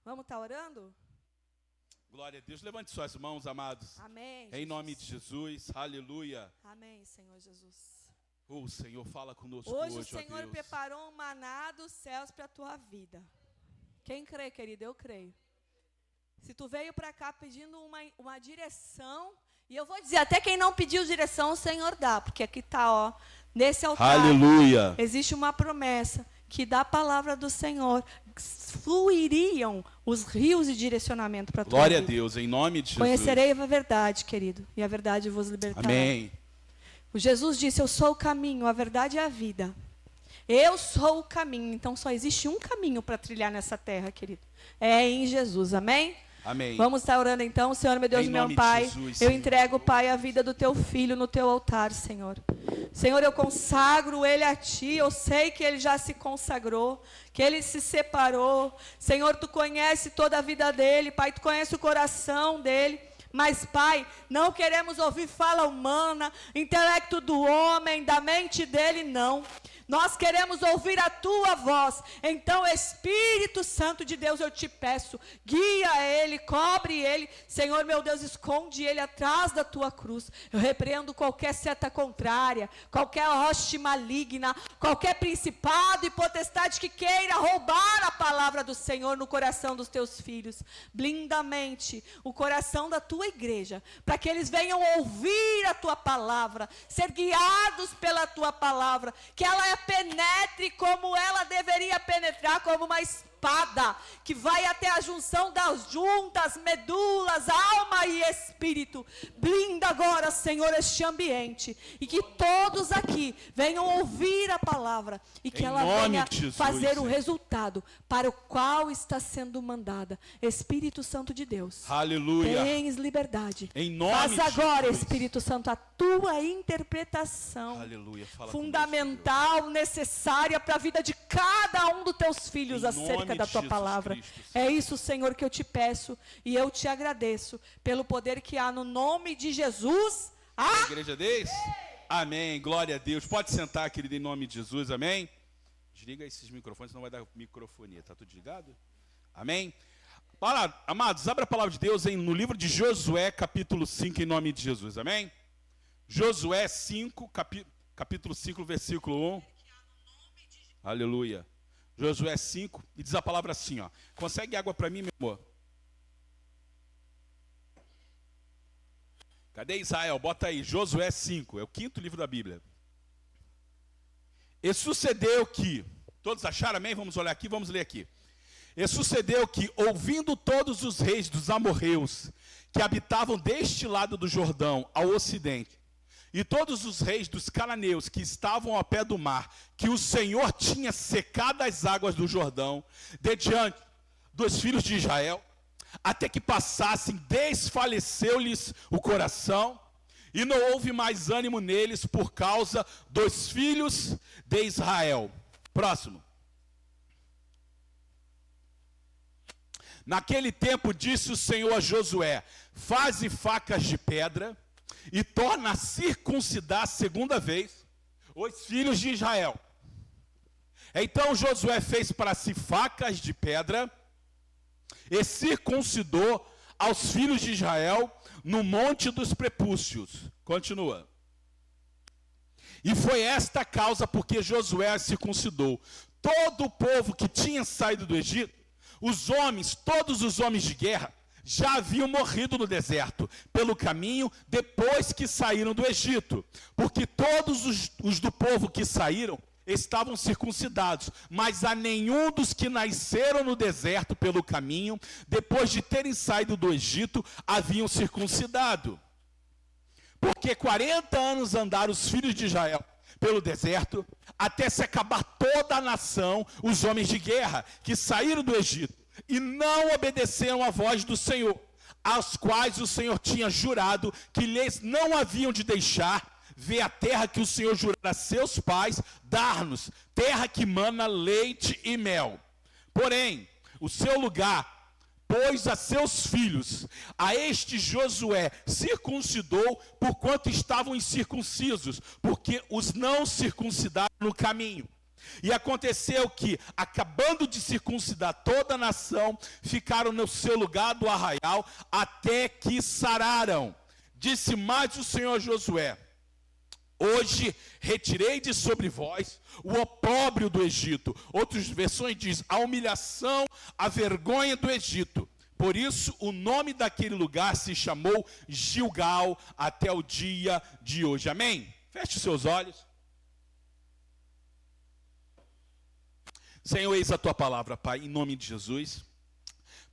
Vamos estar orando? Glória a Deus. Levante suas mãos, amados. Amém. Em nome de Jesus. Aleluia. Amém, Senhor Jesus. O Senhor fala conosco Hoje hoje, o Senhor ó Deus. preparou um maná dos céus para a tua vida. Quem crê, querido? Eu creio. Se tu veio para cá pedindo uma direção, e eu vou dizer, até quem não pediu direção, o Senhor dá, porque aqui está, ó, nesse altar, Aleluia. existe uma promessa que da palavra do Senhor fluiriam os rios de direcionamento para a tua Glória a vida. Deus, em nome de Jesus. Conhecerei a verdade, querido, e a verdade vos libertará. Amém. O Jesus disse, eu sou o caminho, a verdade e a vida. Eu sou o caminho, então só existe um caminho para trilhar nessa terra, querido. É em Jesus, amém? Amém. Vamos estar orando então, Senhor, meu Deus e Em meu nome de Pai. Jesus, Eu Senhor. entrego, Pai, a vida do teu filho no teu altar, Senhor. Senhor, eu consagro ele a ti. Eu sei que ele já se consagrou, que ele se separou. Senhor, tu conhece toda a vida dele, Pai, tu conhece o coração dele. Mas, Pai, não queremos ouvir fala humana, intelecto do homem, da mente dele, não. Nós queremos ouvir a tua voz. Então, Espírito Santo de Deus, eu te peço, guia ele, cobre ele. Senhor, meu Deus, esconde ele atrás da tua cruz. Eu repreendo qualquer seta contrária, qualquer hoste maligna, qualquer principado e potestade que queira roubar a palavra do Senhor no coração dos teus filhos. Blinda a mente, o coração da tua igreja, para que eles venham ouvir a tua palavra, ser guiados pela tua palavra, que ela penetre como ela deveria penetrar, como uma espada que vai até a junção das juntas, medulas, alma e espírito. Blinda agora, Senhor, este ambiente, e que todos aqui venham ouvir a palavra, e que ela venha fazer o resultado para o qual está sendo mandada. Espírito Santo de Deus, Aleluia. tens liberdade. Em nome Faz de agora, Jesus. Espírito Santo, a tua interpretação Aleluia. Fala fundamental, necessária para a vida de cada um dos teus filhos Em acerca nome da de tua Jesus palavra. Cristo, É isso, Senhor, que eu te peço, e eu te agradeço pelo poder que há no nome de Jesus. A igreja diz? Amém. Glória a Deus. Pode sentar, querido, em nome de Jesus. Amém. Desliga esses microfones, senão vai dar microfonia. Está tudo ligado? Amém. Amados, abra a palavra de Deus no livro de Josué, capítulo 5, em nome de Jesus. Amém. Josué 5, capítulo 5, versículo 1. Aleluia. Josué 5, e diz a palavra assim, ó. Consegue água para mim, meu amor? Cadê Israel? Bota aí, Josué 5, é o 5º livro da Bíblia. E sucedeu que, todos acharam, amém? Vamos olhar aqui, vamos ler aqui. E sucedeu que, ouvindo todos os reis dos amorreus, que habitavam deste lado do Jordão, ao ocidente, e todos os reis dos cananeus que estavam ao pé do mar, que o Senhor tinha secado as águas do Jordão, de diante dos filhos de Israel, até que passassem, desfaleceu-lhes o coração, e não houve mais ânimo neles por causa dos filhos de Israel. Próximo. Naquele tempo disse o Senhor a Josué: faze facas de pedra, e torna a circuncidar a segunda vez os filhos de Israel. Então Josué fez para si facas de pedra, e circuncidou aos filhos de Israel no monte dos prepúcios. Continua. E foi esta a causa porque Josué a circuncidou. Todo o povo que tinha saído do Egito, os homens, todos os homens de guerra, já haviam morrido no deserto, pelo caminho, depois que saíram do Egito. Porque todos os do povo que saíram estavam circuncidados, mas a nenhum dos que nasceram no deserto pelo caminho, depois de terem saído do Egito, haviam circuncidado. Porque 40 anos andaram os filhos de Israel pelo deserto, até se acabar toda a nação, os homens de guerra, que saíram do Egito, e não obedeceram à voz do Senhor, aos quais o Senhor tinha jurado que lhes não haviam de deixar ver a terra que o Senhor jurara a seus pais dar-nos, terra que mana leite e mel. Porém, o seu lugar pôs a seus filhos, a este Josué circuncidou, porquanto estavam incircuncisos, porque os não circuncidaram no caminho. E aconteceu que, acabando de circuncidar toda a nação, ficaram no seu lugar do arraial, até que sararam. Disse mais o Senhor a Josué: hoje retirei de sobre vós o opróbrio do Egito. Outras versões dizem a humilhação, a vergonha do Egito. Por isso o nome daquele lugar se chamou Gilgal até o dia de hoje. Amém? Feche os seus olhos. Senhor, eis a tua palavra, Pai, em nome de Jesus.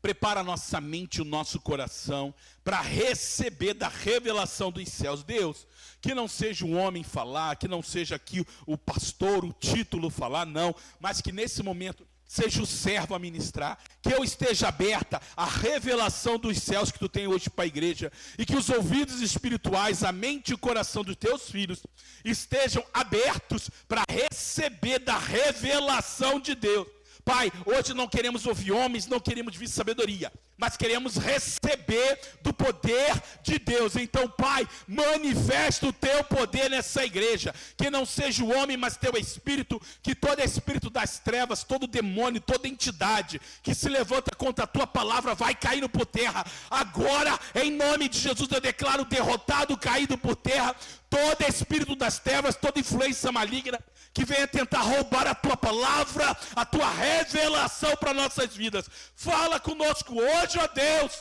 Prepara a nossa mente e o nosso coração para receber da revelação dos céus. Deus, que não seja um homem falar, que não seja aqui o pastor, o título falar, não, mas que nesse momento seja o servo a ministrar, que eu esteja aberta à revelação dos céus que tu tem hoje para a igreja, e que os ouvidos espirituais, a mente e o coração dos teus filhos estejam abertos para receber da revelação de Deus. Pai, hoje não queremos ouvir homens, não queremos ouvir sabedoria, mas queremos receber do poder de Deus. Então, Pai, manifesta o teu poder nessa igreja, que não seja o homem, mas teu espírito, que todo espírito das trevas, todo demônio, toda entidade que se levanta contra a tua palavra vai caindo por terra. Agora, em nome de Jesus, eu declaro derrotado, caído por terra, todo espírito das trevas, toda influência maligna que venha tentar roubar a tua palavra, a tua revelação para nossas vidas. Fala conosco hoje, ó Deus.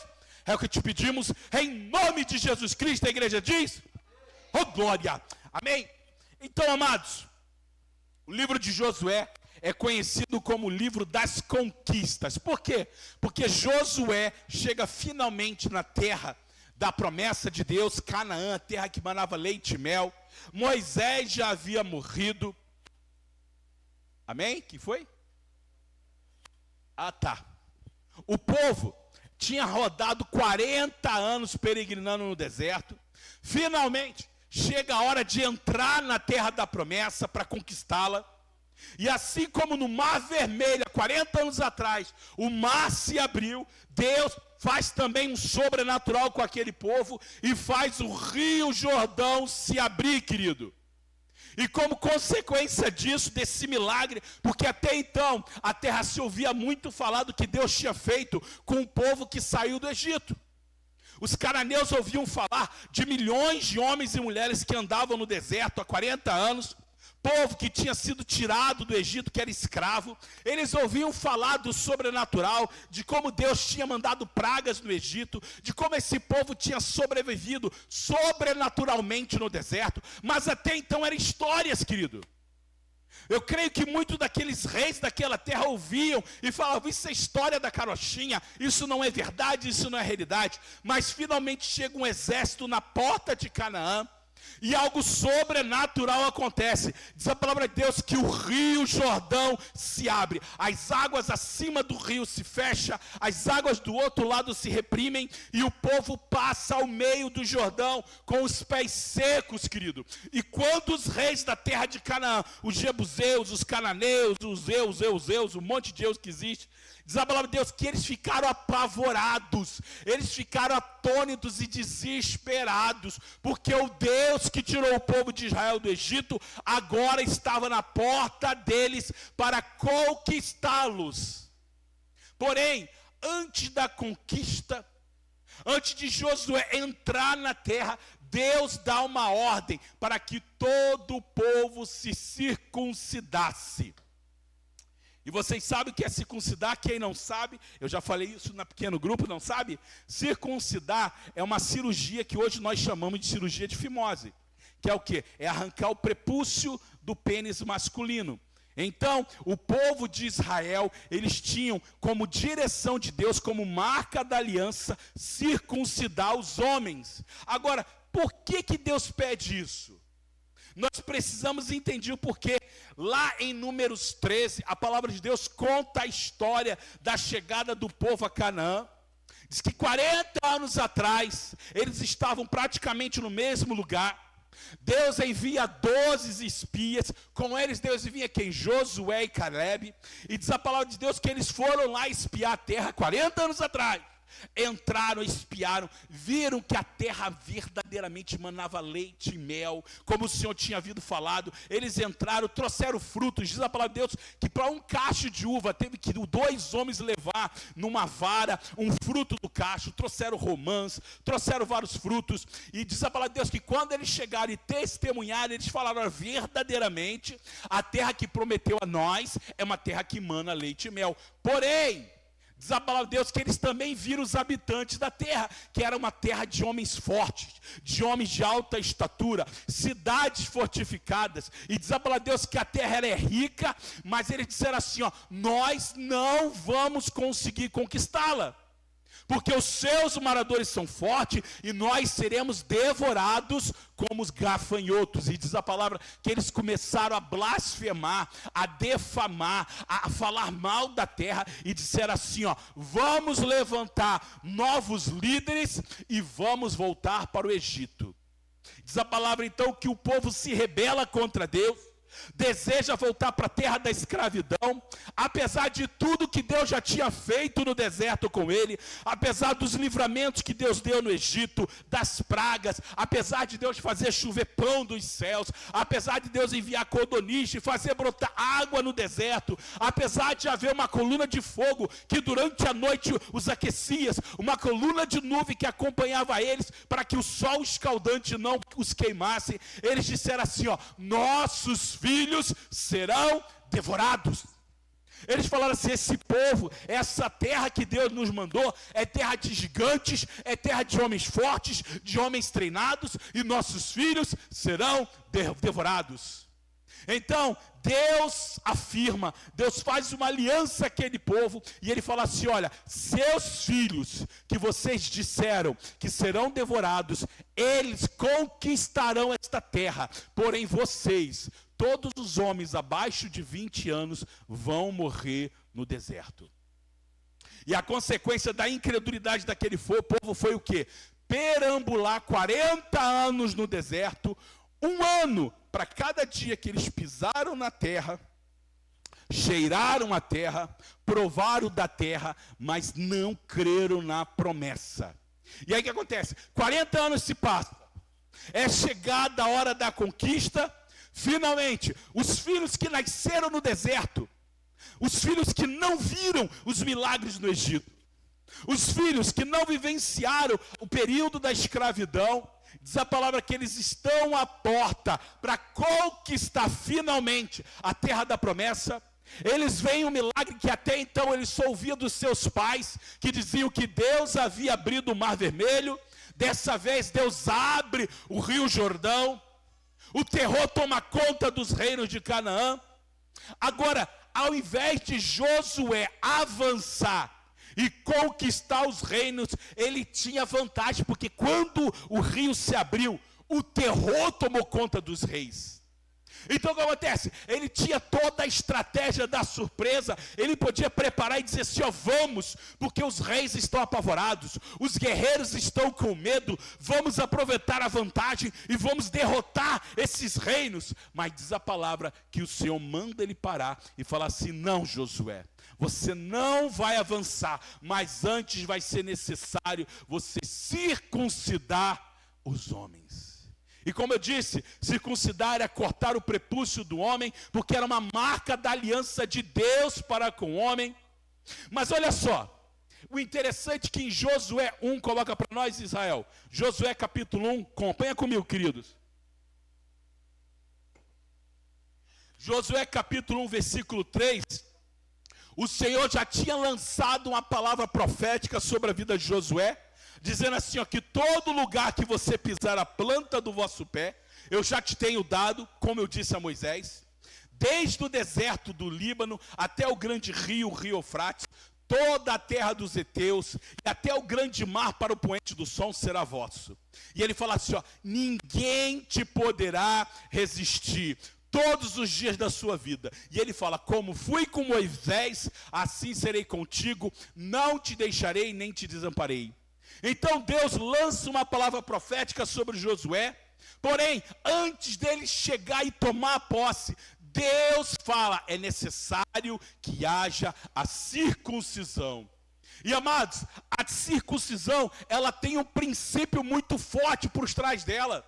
É o que te pedimos em nome de Jesus Cristo. A igreja diz: oh glória, amém. Então, amados, o livro de Josué é conhecido como o livro das conquistas. Por quê? Porque Josué chega finalmente na terra da promessa de Deus, Canaã, a terra que manava leite e mel. Moisés já havia morrido. Amém? Que foi? Ah, tá. O povo tinha rodado 40 anos peregrinando no deserto. Finalmente, chega a hora de entrar na terra da promessa para conquistá-la. E assim como no Mar Vermelho, há 40 anos atrás, o mar se abriu, Deus faz também um sobrenatural com aquele povo e faz o Rio Jordão se abrir, querido. E como consequência disso, desse milagre, porque até então a terra se ouvia muito falar do que Deus tinha feito com o povo que saiu do Egito. Os cananeus ouviam falar de milhões de homens e mulheres que andavam no deserto há 40 anos, povo que tinha sido tirado do Egito, que era escravo. Eles ouviam falar do sobrenatural, de como Deus tinha mandado pragas no Egito, de como esse povo tinha sobrevivido sobrenaturalmente no deserto, mas até então eram histórias, querido. Eu creio que muitos daqueles reis daquela terra ouviam e falavam: isso é história da carochinha, isso não é verdade, isso não é realidade. Mas finalmente chega um exército na porta de Canaã, e algo sobrenatural acontece. Diz a palavra de Deus que o Rio Jordão se abre. As águas acima do rio se fecham, as águas do outro lado se reprimem, e o povo passa ao meio do Jordão com os pés secos, querido. E quando os reis da terra de Canaã, os jebuseus, os cananeus, os eus, um monte de Deus que existe, diz a palavra de Deus que eles ficaram apavorados, eles ficaram atônitos e desesperados, porque o Deus que tirou o povo de Israel do Egito, agora estava na porta deles para conquistá-los. Porém, antes da conquista, antes de Josué entrar na terra, Deus dá uma ordem para que todo o povo se circuncidasse. E vocês sabem o que é circuncidar? Quem não sabe, eu já falei isso no pequeno grupo, não sabe? Circuncidar é uma cirurgia que hoje nós chamamos de cirurgia de fimose. Que é o quê? É arrancar o prepúcio do pênis masculino. Então, o povo de Israel, eles tinham como direção de Deus, como marca da aliança, circuncidar os homens. Agora, por que Deus pede isso? Nós precisamos entender o porquê. Lá em Números 13, a palavra de Deus conta a história da chegada do povo a Canaã. Diz que 40 anos atrás, eles estavam praticamente no mesmo lugar. Deus envia 12 espias, com eles Deus envia quem? Josué e Caleb. E diz a palavra de Deus que eles foram lá espiar a terra 40 anos atrás. entraram, espiaram, viram que a terra verdadeiramente manava leite e mel, como o Senhor tinha havido falado. Eles entraram, trouxeram frutos. Diz a palavra de Deus que para um cacho de uva teve que 2 homens levar numa vara um fruto do cacho. Trouxeram romãs, trouxeram vários frutos. E diz a palavra de Deus que quando eles chegaram e testemunharam, eles falaram: verdadeiramente a terra que prometeu a nós é uma terra que mana leite e mel. Porém, diz a palavra de Deus que eles também viram os habitantes da terra, que era uma terra de homens fortes, de homens de alta estatura, cidades fortificadas. E diz a palavra de Deus que a terra ela é rica, mas eles disseram assim: ó, nós não vamos conseguir conquistá-la, porque os seus moradores são fortes e nós seremos devorados como os gafanhotos. E diz a palavra que eles começaram a blasfemar, a defamar, a falar mal da terra e disseram assim: ó, vamos levantar novos líderes e vamos voltar para o Egito. Diz a palavra então que o povo se rebela contra Deus, deseja voltar para a terra da escravidão, apesar de tudo que Deus já tinha feito no deserto com ele, apesar dos livramentos que Deus deu no Egito, das pragas, apesar de Deus fazer chover pão dos céus, apesar de Deus enviar codorniz e fazer brotar água no deserto, apesar de haver uma coluna de fogo que durante a noite os aquecia, uma coluna de nuvem que acompanhava eles para que o sol escaldante não os queimasse, eles disseram assim: ó, nossos filhos serão devorados. Eles falaram assim: esse povo, essa terra que Deus nos mandou, é terra de gigantes, é terra de homens fortes, de homens treinados, e nossos filhos serão devorados. Então, Deus afirma, Deus faz uma aliança com aquele povo, e ele fala assim: olha, seus filhos, que vocês disseram que serão devorados, eles conquistarão esta terra, porém vocês, todos os homens abaixo de 20 anos, vão morrer no deserto. E a consequência da incredulidade daquele povo foi o quê? Perambular 40 anos no deserto, 1 ano para cada dia que eles pisaram na terra, cheiraram a terra, provaram da terra, mas não creram na promessa. E aí o que acontece? 40 anos se passam, é chegada a hora da conquista. Finalmente, os filhos que nasceram no deserto, os filhos que não viram os milagres no Egito, os filhos que não vivenciaram o período da escravidão, diz a palavra que eles estão à porta para conquistar finalmente a terra da promessa. Eles veem um milagre que até então eles só ouviam dos seus pais, que diziam que Deus havia abrido o Mar Vermelho. Dessa vez Deus abre o Rio Jordão. O terror toma conta dos reinos de Canaã. Agora, ao invés de Josué avançar e conquistar os reinos, ele tinha vantagem, porque quando o rio se abriu, o terror tomou conta dos reis. Então o que acontece? Ele tinha toda a estratégia da surpresa, ele podia preparar e dizer assim: ó, vamos, porque os reis estão apavorados, os guerreiros estão com medo, vamos aproveitar a vantagem e vamos derrotar esses reinos. Mas diz a palavra que o Senhor manda ele parar e falar assim: não, Josué, você não vai avançar, mas antes vai ser necessário você circuncidar os homens. E como eu disse, circuncidar é cortar o prepúcio do homem, porque era uma marca da aliança de Deus para com o homem. Mas olha só, o interessante é que em Josué 1, coloca para nós, Israel, Josué capítulo 1, acompanha comigo, queridos. Josué capítulo 1, versículo 3, o Senhor já tinha lançado uma palavra profética sobre a vida de Josué, dizendo assim, ó, que todo lugar que você pisar a planta do vosso pé, eu já te tenho dado, como eu disse a Moisés, desde o deserto do Líbano até o grande rio, o rio Eufrates, toda a terra dos heteus, e até o grande mar para o poente do som será vosso. E ele fala assim, ó, ninguém te poderá resistir todos os dias da sua vida. E ele fala, como fui com Moisés, assim serei contigo, não te deixarei nem te desamparei. Então Deus lança uma palavra profética sobre Josué, porém, antes dele chegar e tomar a posse, Deus fala, é necessário que haja a circuncisão. E amados, a circuncisão, ela tem um princípio muito forte por trás dela.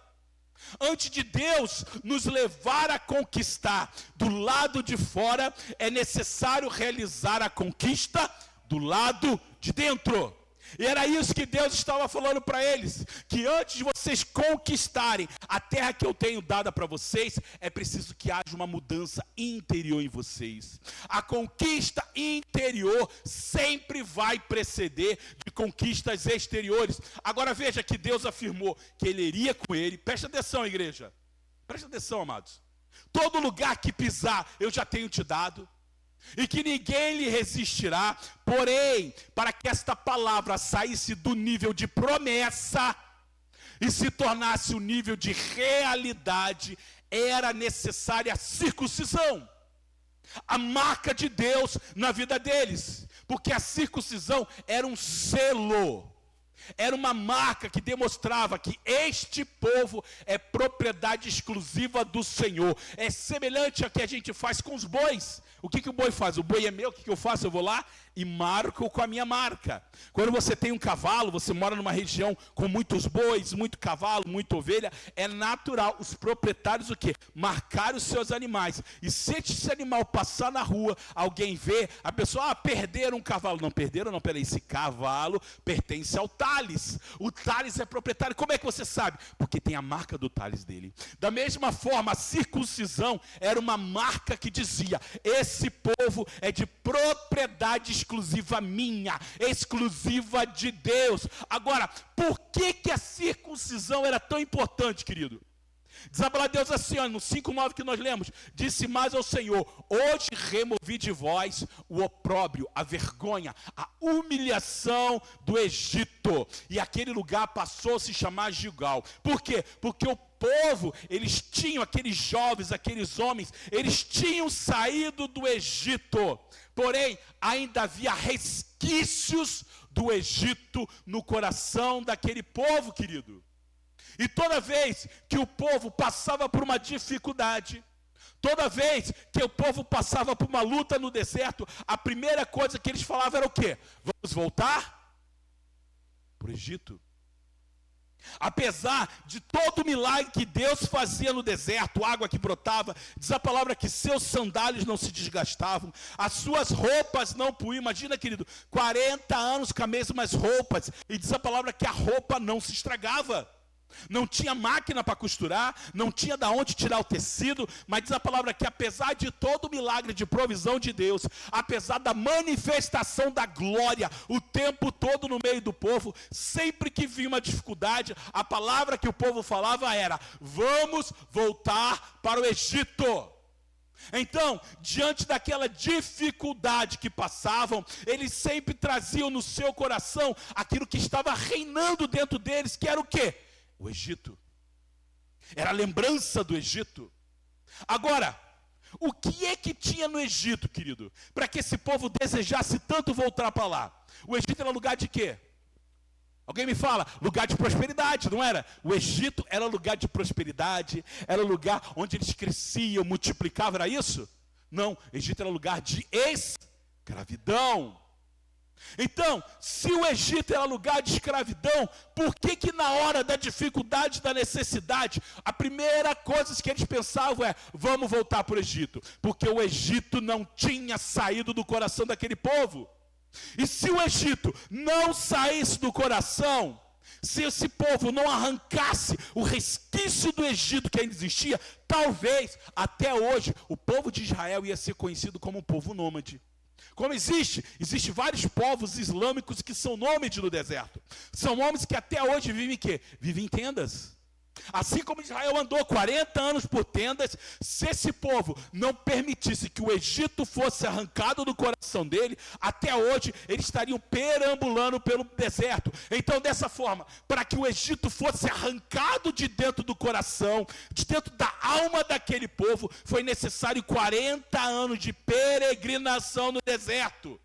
Antes de Deus nos levar a conquistar do lado de fora, é necessário realizar a conquista do lado de dentro. E era isso que Deus estava falando para eles, que antes de vocês conquistarem a terra que eu tenho dada para vocês, é preciso que haja uma mudança interior em vocês. A conquista interior sempre vai preceder de conquistas exteriores. Agora veja que Deus afirmou que ele iria com ele. Presta atenção, igreja. Presta atenção, amados. Todo lugar que pisar, eu já tenho te dado. E que ninguém lhe resistirá, porém, para que esta palavra saísse do nível de promessa e se tornasse o nível de realidade, era necessária a circuncisão, a marca de Deus na vida deles, porque a circuncisão era um selo, era uma marca que demonstrava que este povo é propriedade exclusiva do Senhor. É semelhante ao que a gente faz com os bois. O que o boi faz? O boi é meu, o que eu faço? Eu vou lá e marco com a minha marca. Quando você tem um cavalo, você mora numa região com muitos bois, muito cavalo, muita ovelha, é natural os proprietários o quê? Marcar os seus animais. E se esse animal passar na rua, alguém vê, a pessoa, perderam um cavalo. Não perderam, não, peraí, esse cavalo pertence ao Thales. O Thales é proprietário. Como é que você sabe? Porque tem a marca do Thales dele. Da mesma forma, a circuncisão era uma marca que dizia, esse povo é de propriedade exclusiva minha, exclusiva de Deus. Agora, por que a circuncisão era tão importante, querido? Diz a palavra de Deus assim, no 5:9 que nós lemos, disse mais ao Senhor, hoje removi de vós o opróbrio, a vergonha, a humilhação do Egito, e aquele lugar passou a se chamar Gilgal. Por quê? Porque o povo, eles tinham, aqueles jovens, aqueles homens, eles tinham saído do Egito, porém, ainda havia resquícios do Egito no coração daquele povo, querido. E toda vez que o povo passava por uma dificuldade, toda vez que o povo passava por uma luta no deserto, a primeira coisa que eles falavam era o quê? Vamos voltar para o Egito. Apesar de todo o milagre que Deus fazia no deserto, água que brotava, diz a palavra que seus sandálios não se desgastavam, as suas roupas não puíam. Imagina, querido, 40 anos com as mesmas roupas, e diz a palavra que a roupa não se estragava. Não tinha máquina para costurar, não tinha de onde tirar o tecido, mas diz a palavra que apesar de todo o milagre de provisão de Deus, apesar da manifestação da glória o tempo todo no meio do povo, sempre que vinha uma dificuldade, a palavra que o povo falava era, vamos voltar para o Egito. Então, diante daquela dificuldade que passavam, eles sempre traziam no seu coração aquilo que estava reinando dentro deles, que era o quê? O Egito. Era a lembrança do Egito. Agora, o que é que tinha no Egito, querido? Para que esse povo desejasse tanto voltar para lá? O Egito era lugar de quê? Alguém me fala? Lugar de prosperidade, não era? O Egito era lugar de prosperidade, era lugar onde eles cresciam, multiplicavam, era isso? Não, o Egito era lugar de escravidão. Então, se o Egito era lugar de escravidão, por que na hora da dificuldade, da necessidade, a primeira coisa que eles pensavam é, vamos voltar para o Egito? Porque o Egito não tinha saído do coração daquele povo. E se o Egito não saísse do coração, se esse povo não arrancasse o resquício do Egito que ainda existia, talvez, até hoje, o povo de Israel ia ser conhecido como um povo nômade. Como existe vários povos islâmicos que são nômades no deserto. São homens que até hoje vivem em quê? Vivem em tendas. Assim como Israel andou 40 anos por tendas, se esse povo não permitisse que o Egito fosse arrancado do coração dele, até hoje eles estariam perambulando pelo deserto. Então, dessa forma, para que o Egito fosse arrancado de dentro do coração, de dentro da alma daquele povo, foi necessário 40 anos de peregrinação no deserto.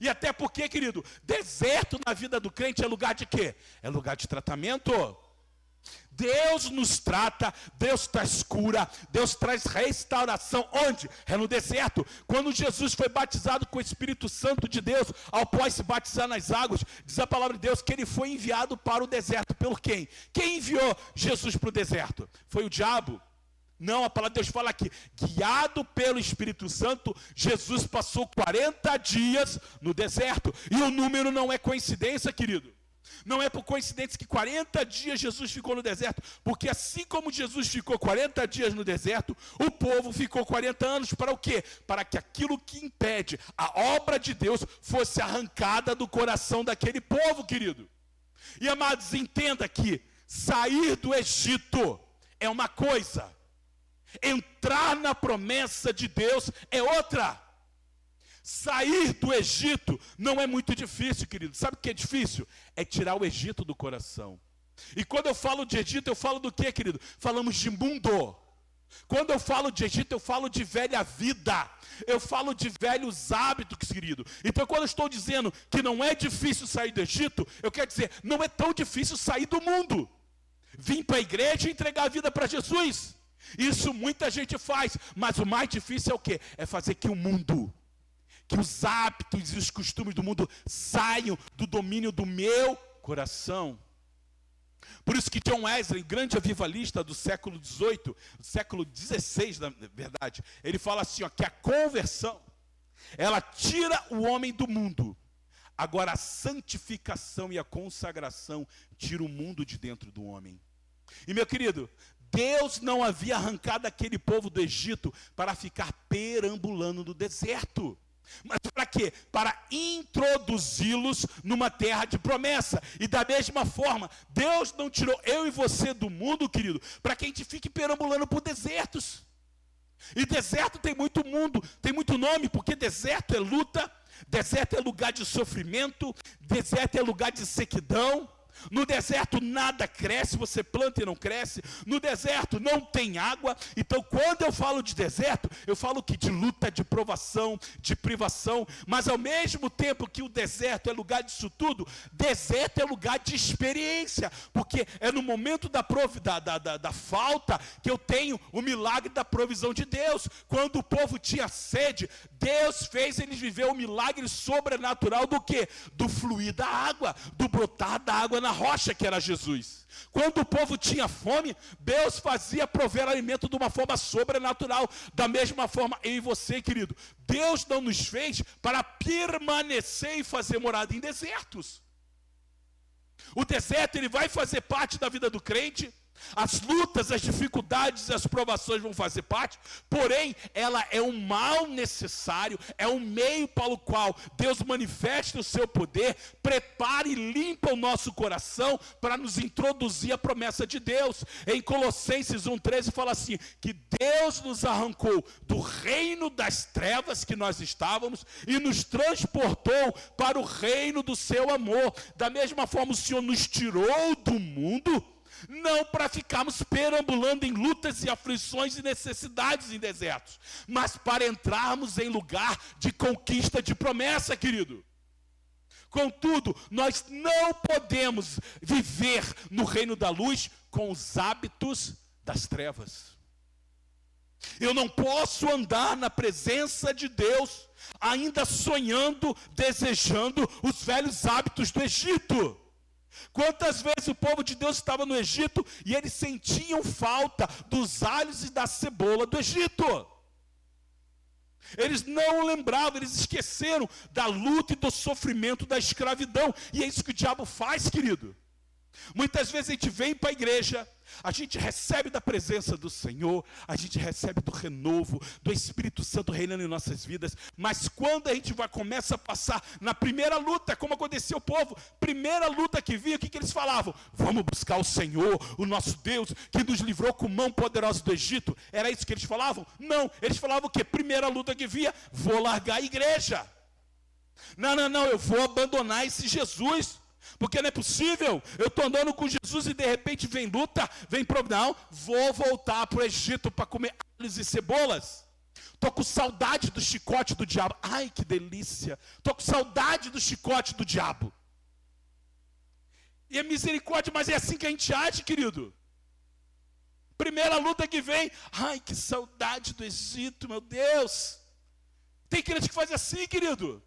E até porque, querido, deserto na vida do crente é lugar de quê? É lugar de tratamento. Deus nos trata, Deus traz cura, Deus traz restauração. Onde? É no deserto. Quando Jesus foi batizado com o Espírito Santo de Deus, ao após se batizar nas águas, diz a palavra de Deus que ele foi enviado para o deserto. Pelo quem? Quem enviou Jesus para o deserto? Foi o diabo? Não, a palavra de Deus fala aqui, guiado pelo Espírito Santo, Jesus passou 40 dias no deserto. E o número não é coincidência, querido. Não é por coincidência que 40 dias Jesus ficou no deserto, porque assim como Jesus ficou 40 dias no deserto, o povo ficou 40 anos para o quê? Para que aquilo que impede a obra de Deus fosse arrancada do coração daquele povo, querido. E amados, entenda que sair do Egito é uma coisa, entrar na promessa de Deus é outra. Sair do Egito não é muito difícil, querido. Sabe o que é difícil? É tirar o Egito do coração. E quando eu falo de Egito, eu falo do que, querido? Falamos de mundo. Quando eu falo de Egito, eu falo de velha vida. Eu falo de velhos hábitos, querido. Então, quando eu estou dizendo que não é difícil sair do Egito, eu quero dizer, não é tão difícil sair do mundo. Vim para a igreja e entregar a vida para Jesus. Isso muita gente faz, mas o mais difícil é o quê? É fazer que o mundo, que os hábitos e os costumes do mundo saiam do domínio do meu coração. Por isso que John Wesley, grande avivalista do século XVIII, do século XVI, na verdade, ele fala assim, ó, que a conversão, ela tira o homem do mundo. Agora a santificação e a consagração tira o mundo de dentro do homem. E meu querido, Deus não havia arrancado aquele povo do Egito para ficar perambulando no deserto. Mas para quê? Para introduzi-los numa terra de promessa. E da mesma forma, Deus não tirou eu e você do mundo, querido, para que a gente fique perambulando por desertos. E deserto tem muito mundo, tem muito nome, porque deserto é luta, deserto é lugar de sofrimento, deserto é lugar de sequidão. No deserto nada cresce, você planta e não cresce. No deserto não tem água. Então quando eu falo de deserto, eu falo que de luta, de provação, de privação. Mas ao mesmo tempo que o deserto é lugar disso tudo, deserto é lugar de experiência. Porque é no momento da falta que eu tenho o milagre da provisão de Deus. Quando o povo tinha sede, Deus fez eles viver o milagre sobrenatural do quê? Do fluir da água, do brotar da água na rocha, que era Jesus. Quando o povo tinha fome, Deus fazia prover alimento de uma forma sobrenatural. Da mesma forma, eu e você, querido, Deus não nos fez para permanecer e fazer morada em desertos. O deserto, ele vai fazer parte da vida do crente. As lutas, as dificuldades, as provações vão fazer parte, porém, ela é um mal necessário, é um meio para o qual Deus manifesta o seu poder, prepara e limpa o nosso coração para nos introduzir a promessa de Deus. Em Colossenses 1,13 fala assim, que Deus nos arrancou do reino das trevas que nós estávamos e nos transportou para o reino do seu amor. Da mesma forma, o Senhor nos tirou do mundo, não para ficarmos perambulando em lutas e aflições e necessidades em desertos, mas para entrarmos em lugar de conquista de promessa, querido. Contudo, nós não podemos viver no reino da luz com os hábitos das trevas. Eu não posso andar na presença de Deus ainda sonhando, desejando os velhos hábitos do Egito. Quantas vezes o povo de Deus estava no Egito e eles sentiam falta dos alhos e da cebola do Egito. Eles não lembravam, eles esqueceram da luta e do sofrimento da escravidão. E é isso que o diabo faz, querido. Muitas vezes a gente vem para a igreja, a gente recebe da presença do Senhor, a gente recebe do renovo, do Espírito Santo reinando em nossas vidas, mas quando a gente começa a passar na primeira luta, como aconteceu o povo, primeira luta que vinha, o que eles falavam? Vamos buscar o Senhor, o nosso Deus, que nos livrou com mão poderosa do Egito. Era isso que eles falavam? Não, eles falavam o quê? Primeira luta que vinha, vou largar a igreja. Não, eu vou abandonar esse Jesus. Porque não é possível, eu estou andando com Jesus e de repente vem luta, vem problema. Não, vou voltar para o Egito para comer alhos e cebolas. Estou com saudade do chicote do diabo. Ai, que delícia. Estou com saudade do chicote do diabo. E é misericórdia, mas é assim que a gente age, querido. Primeira luta que vem, ai, que saudade do Egito, meu Deus. Tem crente que faz assim, querido.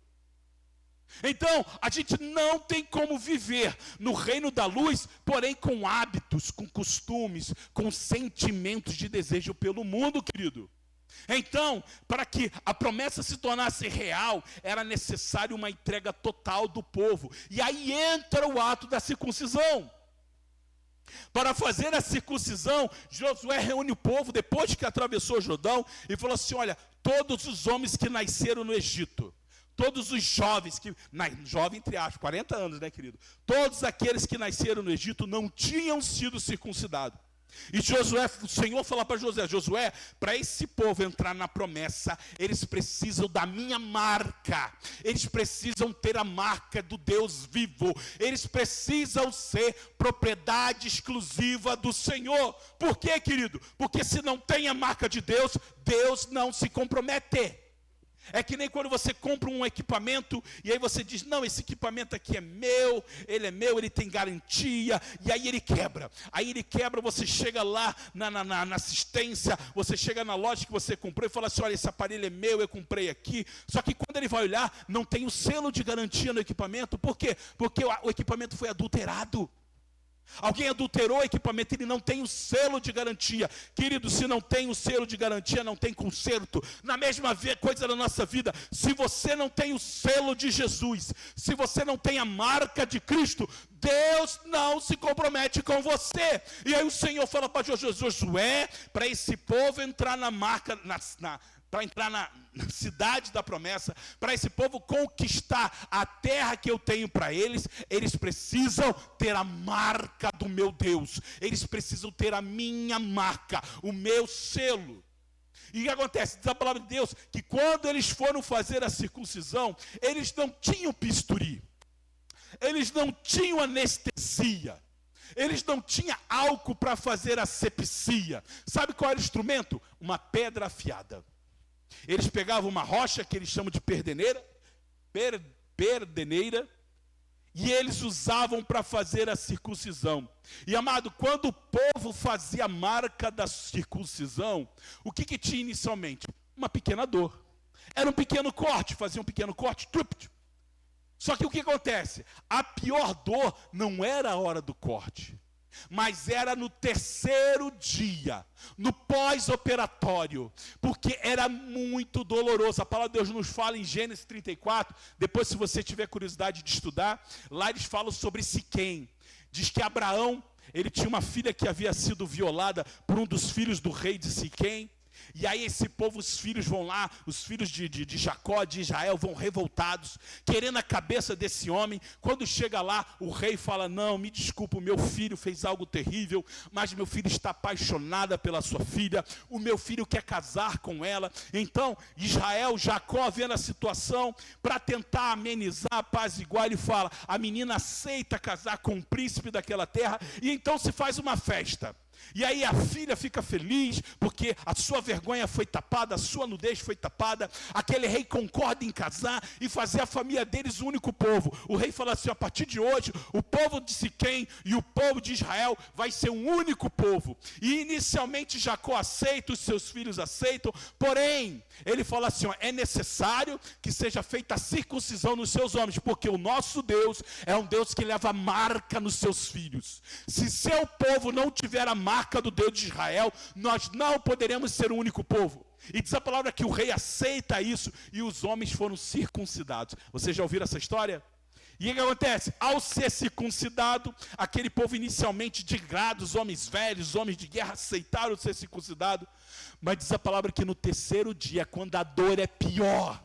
Então, a gente não tem como viver no reino da luz, porém com hábitos, com costumes, com sentimentos de desejo pelo mundo, querido. Então, para que a promessa se tornasse real, era necessário uma entrega total do povo. E aí entra o ato da circuncisão. Para fazer a circuncisão, Josué reúne o povo, depois que atravessou o Jordão, e falou assim, olha, todos os homens que nasceram no Egito, todos os jovens, jovem entre aspas, 40 anos, né, querido? Todos aqueles que nasceram no Egito não tinham sido circuncidados. E Josué, o Senhor falou para Josué, para esse povo entrar na promessa, eles precisam da minha marca, eles precisam ter a marca do Deus vivo, eles precisam ser propriedade exclusiva do Senhor. Por quê, querido? Porque se não tem a marca de Deus, Deus não se compromete. É que nem quando você compra um equipamento e aí você diz, não, esse equipamento aqui é meu, ele tem garantia, e aí ele quebra. Aí ele quebra, você chega lá na assistência, você chega na loja que você comprou e fala assim, olha, esse aparelho é meu, eu comprei aqui. Só que quando ele vai olhar, não tem o selo de garantia no equipamento. Por quê? Porque o equipamento foi adulterado. Alguém adulterou o equipamento, ele não tem o selo de garantia. Querido, se não tem o selo de garantia, não tem conserto. Na mesma coisa da nossa vida, se você não tem o selo de Jesus, se você não tem a marca de Cristo, Deus não se compromete com você. E aí o Senhor fala para Josué, para esse povo entrar na marca, para entrar na cidade da promessa, para esse povo conquistar a terra que eu tenho para eles, eles precisam ter a marca do meu Deus, eles precisam ter a minha marca, o meu selo. E o que acontece? Diz a palavra de Deus, que quando eles foram fazer a circuncisão, eles não tinham bisturi, eles não tinham anestesia, eles não tinham álcool para fazer a asepsia. Sabe qual era o instrumento? Uma pedra afiada. Eles pegavam uma rocha que eles chamam de perdeneira, e eles usavam para fazer a circuncisão. E amado, quando o povo fazia a marca da circuncisão, o que tinha inicialmente? Uma pequena dor. Era um pequeno corte, fazia um pequeno corte, só que o que acontece? A pior dor não era a hora do corte, mas era no terceiro dia, no pós-operatório, porque era muito doloroso. A palavra de Deus nos fala em Gênesis 34, depois se você tiver curiosidade de estudar, lá eles falam sobre Siquém. Diz que Abraão, ele tinha uma filha que havia sido violada por um dos filhos do rei de Siquém. E aí esse povo, os filhos vão lá, os filhos de Jacó, de Israel, vão revoltados, querendo a cabeça desse homem. Quando chega lá, o rei fala, não, me desculpa, o meu filho fez algo terrível, mas meu filho está apaixonado pela sua filha, o meu filho quer casar com ela. Então, Jacó vendo a situação, para tentar amenizar, apaziguar, ele fala, a menina aceita casar com o príncipe daquela terra, e então se faz uma festa. E aí a filha fica feliz, porque a sua vergonha foi tapada, a sua nudez foi tapada. Aquele rei concorda em casar e fazer a família deles o único povo. O rei fala assim, a partir de hoje, o povo de Siquém e o povo de Israel vai ser um único povo. E inicialmente Jacó aceita, os seus filhos aceitam, porém, ele fala assim, é necessário que seja feita a circuncisão nos seus homens, porque o nosso Deus é um Deus que leva marca nos seus filhos. Se seu povo não tiver a marca do Deus de Israel, nós não poderemos ser um único povo. E diz a palavra que o rei aceita isso, e os homens foram circuncidados. Vocês já ouviram essa história? E o que acontece? Ao ser circuncidado, aquele povo inicialmente de grado, os homens velhos, os homens de guerra aceitaram ser circuncidado. Mas diz a palavra que no terceiro dia, quando a dor é pior,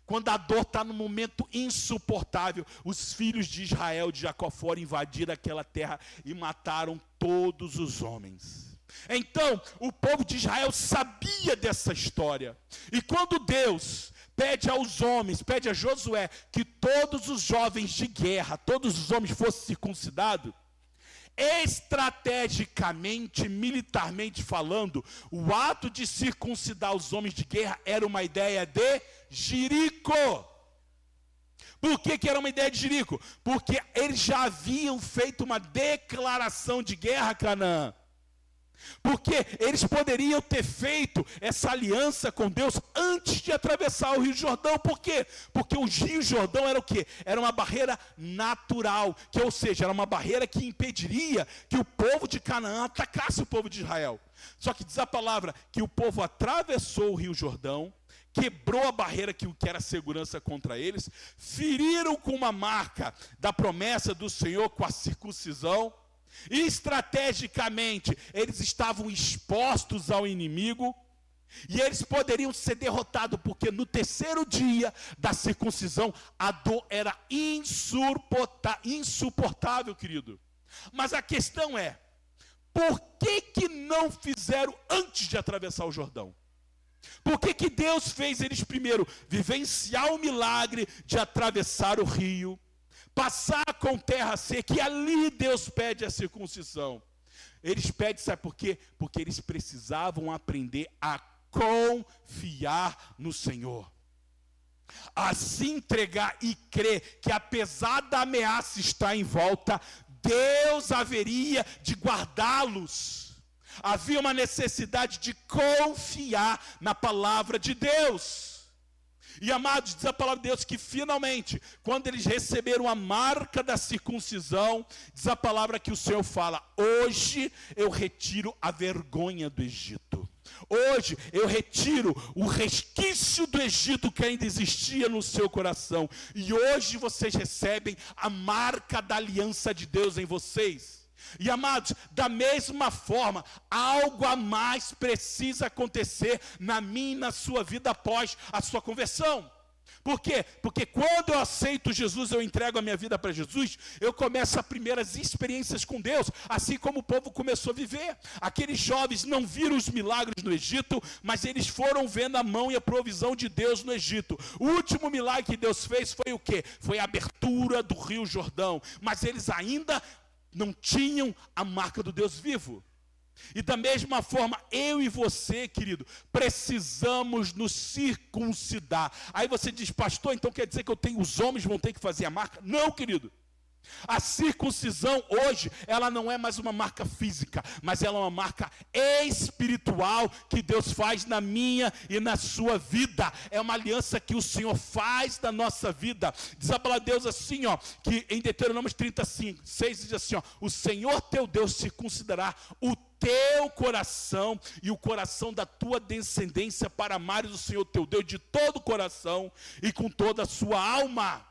quando a dor está num momento insuportável, os filhos de Israel, de Jacó, foram invadir aquela terra e mataram todos os homens. Então, o povo de Israel sabia dessa história. E quando Deus pede aos homens, pede a Josué, que todos os jovens de guerra, todos os homens fossem circuncidados, estrategicamente, militarmente falando, o ato de circuncidar os homens de guerra era uma ideia de Jerico. Por que era uma ideia de Jerico? Porque eles já haviam feito uma declaração de guerra a Canaã. Porque eles poderiam ter feito essa aliança com Deus antes de atravessar o Rio Jordão. Por quê? Porque o Rio Jordão era o quê? Era uma barreira natural, ou seja, era uma barreira que impediria que o povo de Canaã atacasse o povo de Israel. Só que diz a palavra que o povo atravessou o Rio Jordão, quebrou a barreira que era segurança contra eles, feriram com uma marca da promessa do Senhor com a circuncisão. E estrategicamente eles estavam expostos ao inimigo e eles poderiam ser derrotados, porque no terceiro dia da circuncisão a dor era insuportável, querido. Mas a questão é, por que não fizeram antes de atravessar o Jordão? Por que Deus fez eles primeiro vivenciar o milagre de atravessar o rio, passar com terra seca, e ali Deus pede a circuncisão? Eles pedem, sabe por quê? Porque eles precisavam aprender a confiar no Senhor, a se entregar e crer que apesar da ameaça estar em volta, Deus haveria de guardá-los. Havia uma necessidade de confiar na palavra de Deus. E amados, diz a palavra de Deus que finalmente, quando eles receberam a marca da circuncisão, diz a palavra que o Senhor fala: hoje eu retiro a vergonha do Egito. Hoje eu retiro o resquício do Egito que ainda existia no seu coração. E hoje vocês recebem a marca da aliança de Deus em vocês. E amados, da mesma forma, algo a mais precisa acontecer na minha e na sua vida após a sua conversão. Por quê? Porque quando eu aceito Jesus, eu entrego a minha vida para Jesus, eu começo as primeiras experiências com Deus, assim como o povo começou a viver. Aqueles jovens não viram os milagres no Egito, mas eles foram vendo a mão e a provisão de Deus no Egito. O último milagre que Deus fez foi o quê? Foi a abertura do Rio Jordão, mas eles ainda não tinham a marca do Deus vivo. E da mesma forma, eu e você, querido, precisamos nos circuncidar. Aí você diz: pastor, então quer dizer que os homens vão ter que fazer a marca? Não, querido. A circuncisão hoje, ela não é mais uma marca física, mas ela é uma marca espiritual que Deus faz na minha e na sua vida. É uma aliança que o Senhor faz na nossa vida. Diz a palavra de Deus assim, ó, que em Deuteronômio 35:6 diz assim, ó: o Senhor teu Deus circuncidará o teu coração e o coração da tua descendência, para amares o Senhor teu Deus de todo o coração e com toda a sua alma.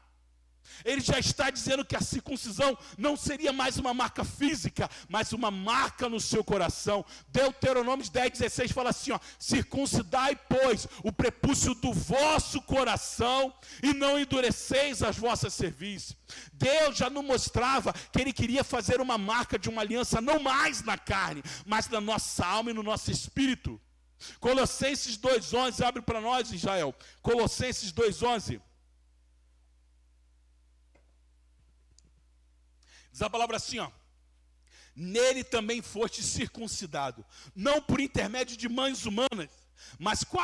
Ele já está dizendo que a circuncisão não seria mais uma marca física, mas uma marca no seu coração. Deuteronômio 10:16 fala assim, ó: circuncidai, pois, o prepúcio do vosso coração e não endureceis as vossas cerviz. Deus já nos mostrava que Ele queria fazer uma marca de uma aliança não mais na carne, mas na nossa alma e no nosso espírito. Colossenses 2:11, abre para nós, Israel. Colossenses 2:11. Diz a palavra assim, ó: nele também foste circuncidado, não por intermédio de mães humanas, mas com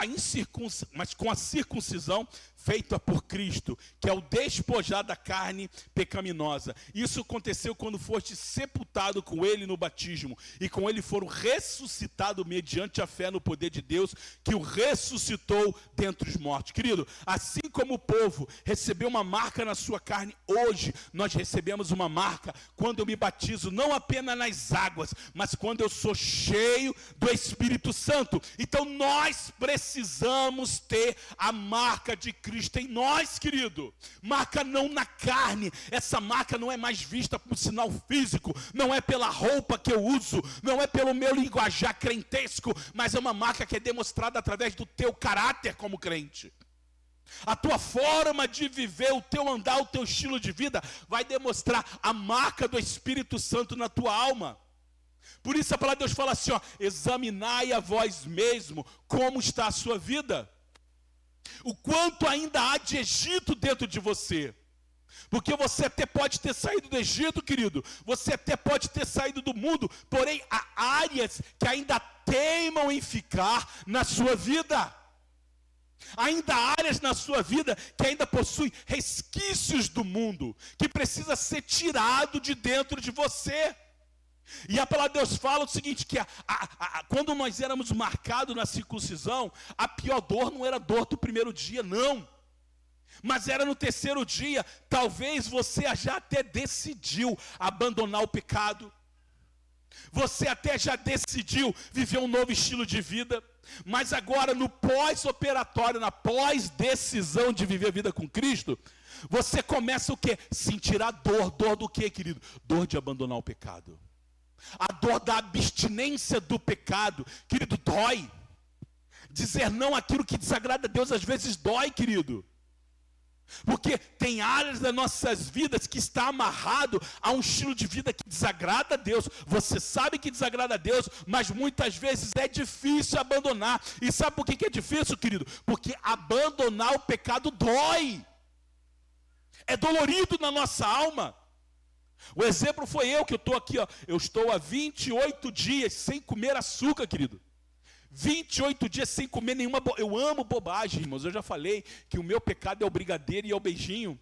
a circuncisão feita por Cristo, que é o despojar da carne pecaminosa. Isso aconteceu quando foste sepultado com Ele no batismo, e com Ele foram ressuscitados mediante a fé no poder de Deus, que o ressuscitou dentre os mortos. Querido, assim como o povo recebeu uma marca na sua carne, hoje nós recebemos uma marca quando eu me batizo, não apenas nas águas, mas quando eu sou cheio do Espírito Santo. Então nós precisamos ter a marca de Cristo em nós, querido. Marca não na carne. Essa marca não é mais vista por sinal físico, não é pela roupa que eu uso, não é pelo meu linguajar crentesco, mas é uma marca que é demonstrada através do teu caráter como crente. A tua forma de viver, o teu andar, o teu estilo de vida vai demonstrar a marca do Espírito Santo na tua alma. Por isso a palavra de Deus fala assim, ó: examinai a vós mesmo como está a sua vida, o quanto ainda há de Egito dentro de você. Porque você até pode ter saído do Egito, querido, você até pode ter saído do mundo, porém há áreas que ainda teimam em ficar na sua vida. Ainda há áreas na sua vida que ainda possuem resquícios do mundo, que precisa ser tirado de dentro de você. E a palavra de Deus fala o seguinte, que quando nós éramos marcados na circuncisão, a pior dor não era a dor do primeiro dia, não. Mas era no terceiro dia. Talvez você já até decidiu abandonar o pecado. Você até já decidiu viver um novo estilo de vida. Mas agora no pós-operatório, na pós-decisão de viver a vida com Cristo, você começa o quê? Sentir a dor. Dor do quê, querido? Dor de abandonar o pecado. A dor da abstinência do pecado. Querido, dói. Dizer não àquilo que desagrada a Deus às vezes dói, querido. Porque tem áreas das nossas vidas que está amarrado a um estilo de vida que desagrada a Deus. Você sabe que desagrada a Deus, mas muitas vezes é difícil abandonar. E sabe por que é difícil, querido? Porque abandonar o pecado dói. É dolorido na nossa alma. O exemplo foi eu, que eu estou aqui, ó. Eu estou há 28 dias sem comer açúcar, querido. 28 dias sem comer nenhuma. Eu amo bobagem, irmãos. Eu já falei que o meu pecado é o brigadeiro e é o beijinho.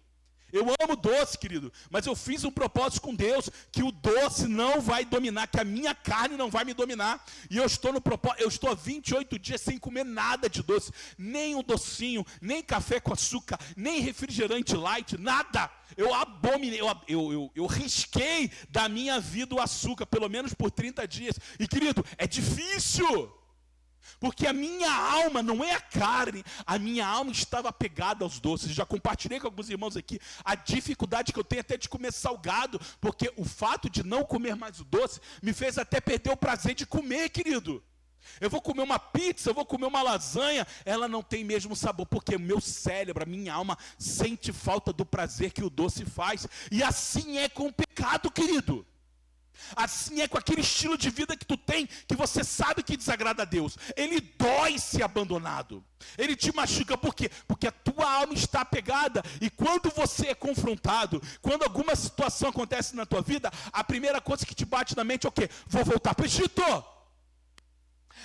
Eu amo doce, querido. Mas eu fiz um propósito com Deus, que o doce não vai dominar, que a minha carne não vai me dominar. E eu estou no propósito. Eu estou há 28 dias sem comer nada de doce. Nem um docinho, nem café com açúcar, nem refrigerante light, nada. Eu abominei, eu risquei da minha vida o açúcar, pelo menos por 30 dias. E querido, é difícil. Porque a minha alma, não é a carne, a minha alma estava apegada aos doces. Já compartilhei com alguns irmãos aqui a dificuldade que eu tenho até de comer salgado, porque o fato de não comer mais o doce me fez até perder o prazer de comer, querido. Eu vou comer uma pizza, eu vou comer uma lasanha, ela não tem mesmo sabor, porque o meu cérebro, a minha alma sente falta do prazer que o doce faz. E assim é com o pecado, querido. Assim é com aquele estilo de vida que tu tem, que você sabe que desagrada a Deus. Ele dói ser abandonado. Ele te machuca, por quê? Porque a tua alma está apegada. E quando você é confrontado, quando alguma situação acontece na tua vida, a primeira coisa que te bate na mente é o quê? Vou voltar para o Egito.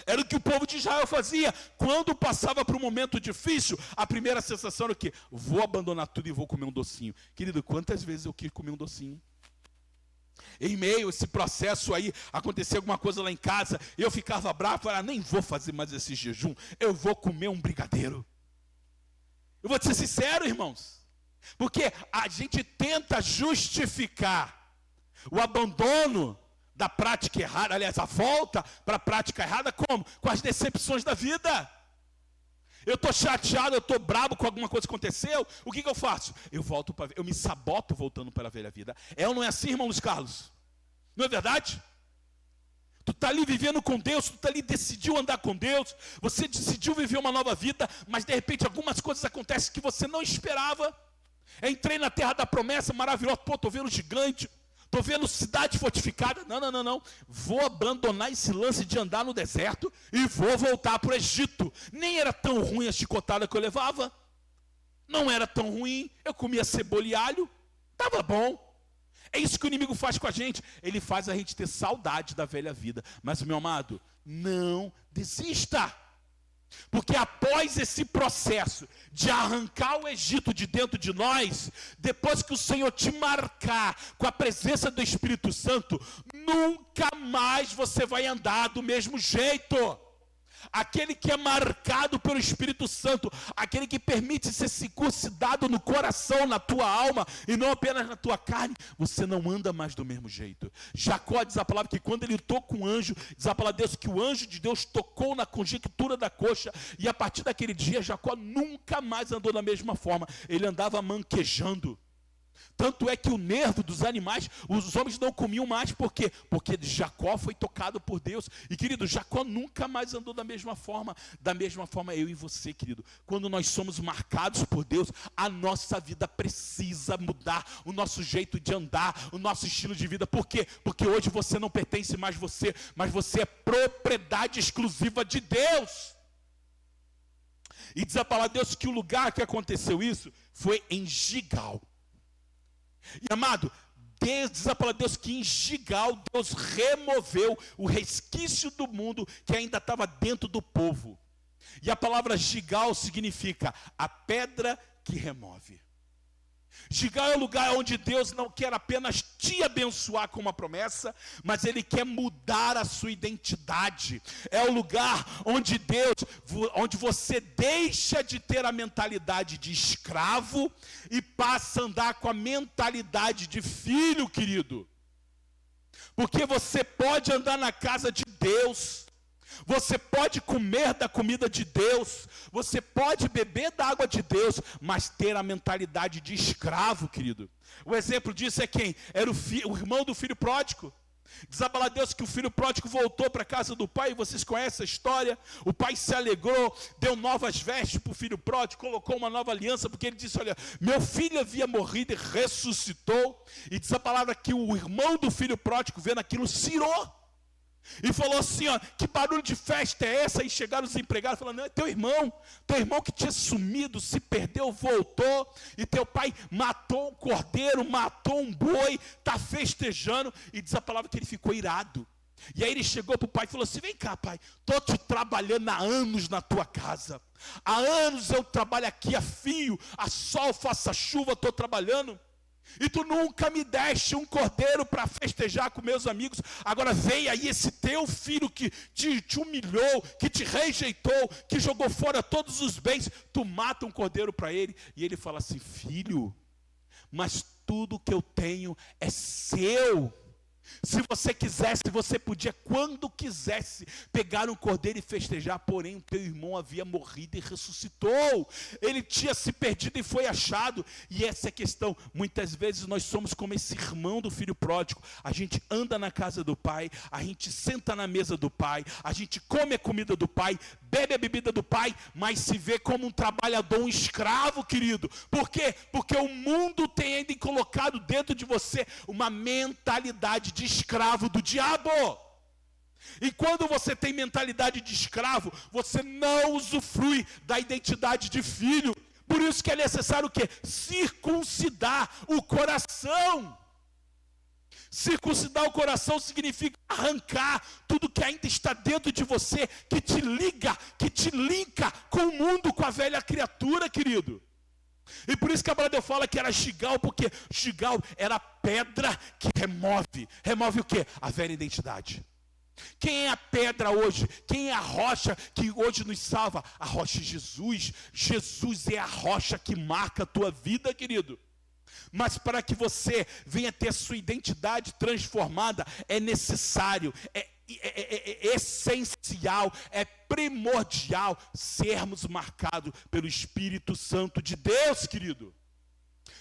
Era o que o povo de Israel fazia. Quando passava por um momento difícil, a primeira sensação era o quê? Vou abandonar tudo e vou comer um docinho. Querido, quantas vezes eu quis comer um docinho? Em meio a esse processo aí, acontecia alguma coisa lá em casa, eu ficava bravo, falava, nem vou fazer mais esse jejum, eu vou comer um brigadeiro. Eu vou te ser sincero, irmãos, porque a gente tenta justificar o abandono da prática errada, aliás, a volta para a prática errada, como? Com as decepções da vida. Eu estou chateado, eu estou bravo com alguma coisa que aconteceu, o que eu faço? Eu me saboto voltando para a velha vida. É ou não é assim, irmão Luiz Carlos? Não é verdade? Tu está ali vivendo com Deus, tu está ali, decidiu andar com Deus, você decidiu viver uma nova vida, mas de repente algumas coisas acontecem que você não esperava. Entrei na terra da promessa, maravilhosa, pô, estou vendo gigante, estou vendo cidade fortificada. Não. Vou abandonar esse lance de andar no deserto e vou voltar para o Egito. Nem era tão ruim a chicotada que eu levava. Não era tão ruim. Eu comia cebola e alho. Estava bom. É isso que o inimigo faz com a gente. Ele faz a gente ter saudade da velha vida. Mas, meu amado, não desista. Porque após esse processo de arrancar o Egito de dentro de nós, depois que o Senhor te marcar com a presença do Espírito Santo, nunca mais você vai andar do mesmo jeito. Aquele que é marcado pelo Espírito Santo, aquele que permite ser circuncidado no coração, na tua alma e não apenas na tua carne, você não anda mais do mesmo jeito. Jacó diz a palavra que quando ele toca um anjo, diz a palavra de Deus que o anjo de Deus tocou na conjectura da coxa, e a partir daquele dia Jacó nunca mais andou da mesma forma, ele andava manquejando. Tanto é que o nervo dos animais, os homens não comiam mais, por quê? Porque Jacó foi tocado por Deus. E querido, Jacó nunca mais andou da mesma forma eu e você, querido. Quando nós somos marcados por Deus, a nossa vida precisa mudar, o nosso jeito de andar, o nosso estilo de vida. Por quê? Porque hoje você não pertence mais você, mas você é propriedade exclusiva de Deus. E diz a palavra de Deus que o lugar que aconteceu isso foi em Gigal. E amado, diz a palavra de Deus que em Gigal Deus removeu o resquício do mundo que ainda estava dentro do povo. E a palavra Gigal significa a pedra que remove. Gigal é o lugar onde Deus não quer apenas te abençoar com uma promessa, mas Ele quer mudar a sua identidade. É o lugar onde onde você deixa de ter a mentalidade de escravo e passa a andar com a mentalidade de filho, querido. Porque você pode andar na casa de Deus, você pode comer da comida de Deus, você pode beber da água de Deus, mas ter a mentalidade de escravo, querido. O exemplo disso é quem? Era o irmão do filho pródigo. Diz a palavra de Deus que o filho pródigo voltou para a casa do pai, e vocês conhecem a história. O pai se alegrou, deu novas vestes para o filho pródigo, colocou uma nova aliança, porque ele disse, olha, meu filho havia morrido e ressuscitou. E diz a palavra que o irmão do filho pródigo, vendo aquilo, se irou. E falou assim, ó, que barulho de festa é essa? E chegaram os empregados falando, não, é teu irmão que tinha sumido, se perdeu, voltou, e teu pai matou um cordeiro, matou um boi, está festejando. E diz a palavra que ele ficou irado. E aí ele chegou para o pai e falou assim, vem cá, pai, estou te trabalhando há anos na tua casa, há anos eu trabalho aqui a fio, a sol, faça chuva, estou trabalhando, e tu nunca me deste um cordeiro para festejar com meus amigos. Agora veio aí esse teu filho que te humilhou, que te rejeitou, que jogou fora todos os bens. Tu mata um cordeiro para ele. E ele fala assim, filho, mas tudo que eu tenho é seu. Se você quisesse, você podia, quando quisesse, pegar um cordeiro e festejar, porém o teu irmão havia morrido e ressuscitou. Ele tinha se perdido e foi achado. E essa é a questão. Muitas vezes nós somos como esse irmão do filho pródigo. A gente anda na casa do pai, a gente senta na mesa do pai, a gente come a comida do pai, bebe a bebida do pai, mas se vê como um trabalhador, um escravo, querido. Por quê? Porque o mundo tem ainda colocado dentro de você uma mentalidade de escravo do diabo. E quando você tem mentalidade de escravo, você não usufrui da identidade de filho. Por isso que é necessário o quê? Circuncidar o coração. Circuncidar o coração significa arrancar tudo que ainda está dentro de você, que te liga, que te linka com o mundo, com a velha criatura, querido. E por isso que a palavra fala que era Gigal, porque Gigal era a pedra que remove. Remove o quê? A velha identidade. Quem é a pedra hoje? Quem é a rocha que hoje nos salva? A rocha é Jesus. Jesus é a rocha que marca a tua vida, querido. Mas para que você venha ter a sua identidade transformada, é necessário, é essencial, é primordial sermos marcados pelo Espírito Santo de Deus, querido.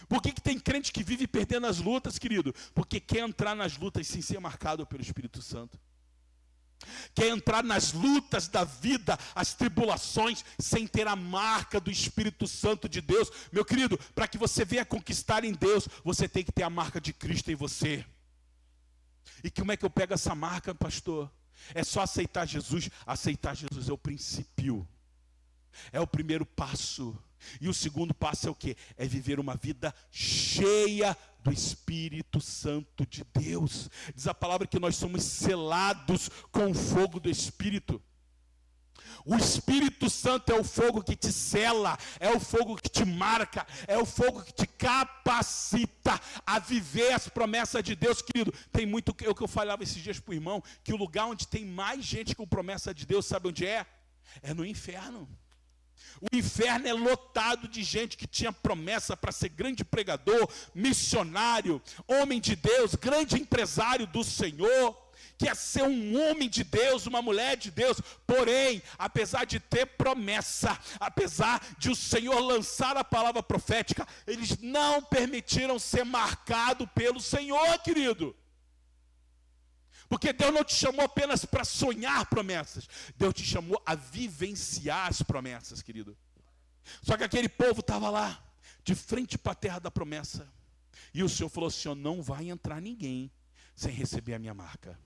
Por que tem crente que vive perdendo as lutas, querido? Porque quer entrar nas lutas sem ser marcado pelo Espírito Santo. Quer entrar nas lutas da vida, as tribulações, sem ter a marca do Espírito Santo de Deus. Meu querido, para que você venha conquistar em Deus, você tem que ter a marca de Cristo em você. E como é que eu pego essa marca, pastor? É só aceitar Jesus. Aceitar Jesus é o princípio, é o primeiro passo. E o segundo passo é o quê? É viver uma vida cheia do Espírito Santo de Deus. Diz a palavra que nós somos selados com o fogo do Espírito. O Espírito Santo é o fogo que te sela, é o fogo que te marca, é o fogo que te capacita a viver as promessas de Deus, querido. Tem muito, o que eu falava esses dias para o irmão, que o lugar onde tem mais gente com promessa de Deus, sabe onde é? É no inferno. O inferno é lotado de gente que tinha promessa para ser grande pregador, missionário, homem de Deus, grande empresário do Senhor, quer ser um homem de Deus, uma mulher de Deus, porém, apesar de ter promessa, apesar de o Senhor lançar a palavra profética, eles não permitiram ser marcado pelo Senhor, querido. Porque Deus não te chamou apenas para sonhar promessas, Deus te chamou a vivenciar as promessas, querido. Só que aquele povo estava lá, de frente para a terra da promessa, e o Senhor falou assim, ó, não vai entrar ninguém sem receber a minha marca.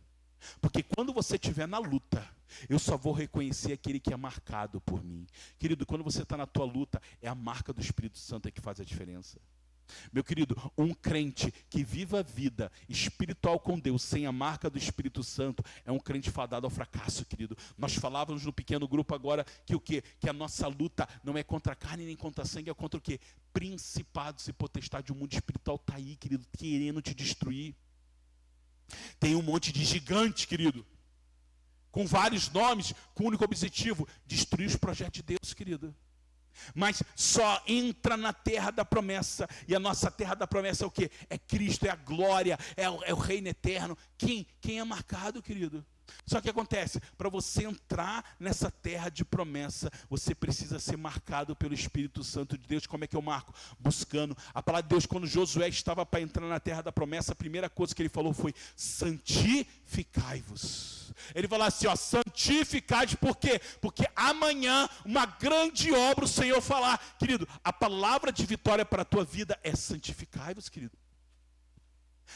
Porque quando você estiver na luta, eu só vou reconhecer aquele que é marcado por mim. Querido, quando você está na tua luta, é a marca do Espírito Santo que faz a diferença. Meu querido, um crente que viva a vida espiritual com Deus, sem a marca do Espírito Santo, é um crente fadado ao fracasso, querido. Nós falávamos no pequeno grupo agora que o quê? Que a nossa luta não é contra a carne nem contra a sangue, é contra o quê? Principados e potestades. O mundo espiritual está aí, querido, querendo te destruir. Tem um monte de gigante, querido, com vários nomes, com o único objetivo, destruir os projetos de Deus, querido. Mas só entra na terra da promessa. E a nossa terra da promessa é o quê? É Cristo, é a glória, é o reino eterno. Quem é marcado, querido? Só que acontece, para você entrar nessa terra de promessa, você precisa ser marcado pelo Espírito Santo de Deus. Como é que eu marco? Buscando. A palavra de Deus, quando Josué estava para entrar na terra da promessa, a primeira coisa que ele falou foi: santificai-vos. Ele falou assim, ó, santificai-vos, por quê? Porque amanhã uma grande obra o Senhor falar. Querido, a palavra de vitória para a tua vida é santificai-vos, querido.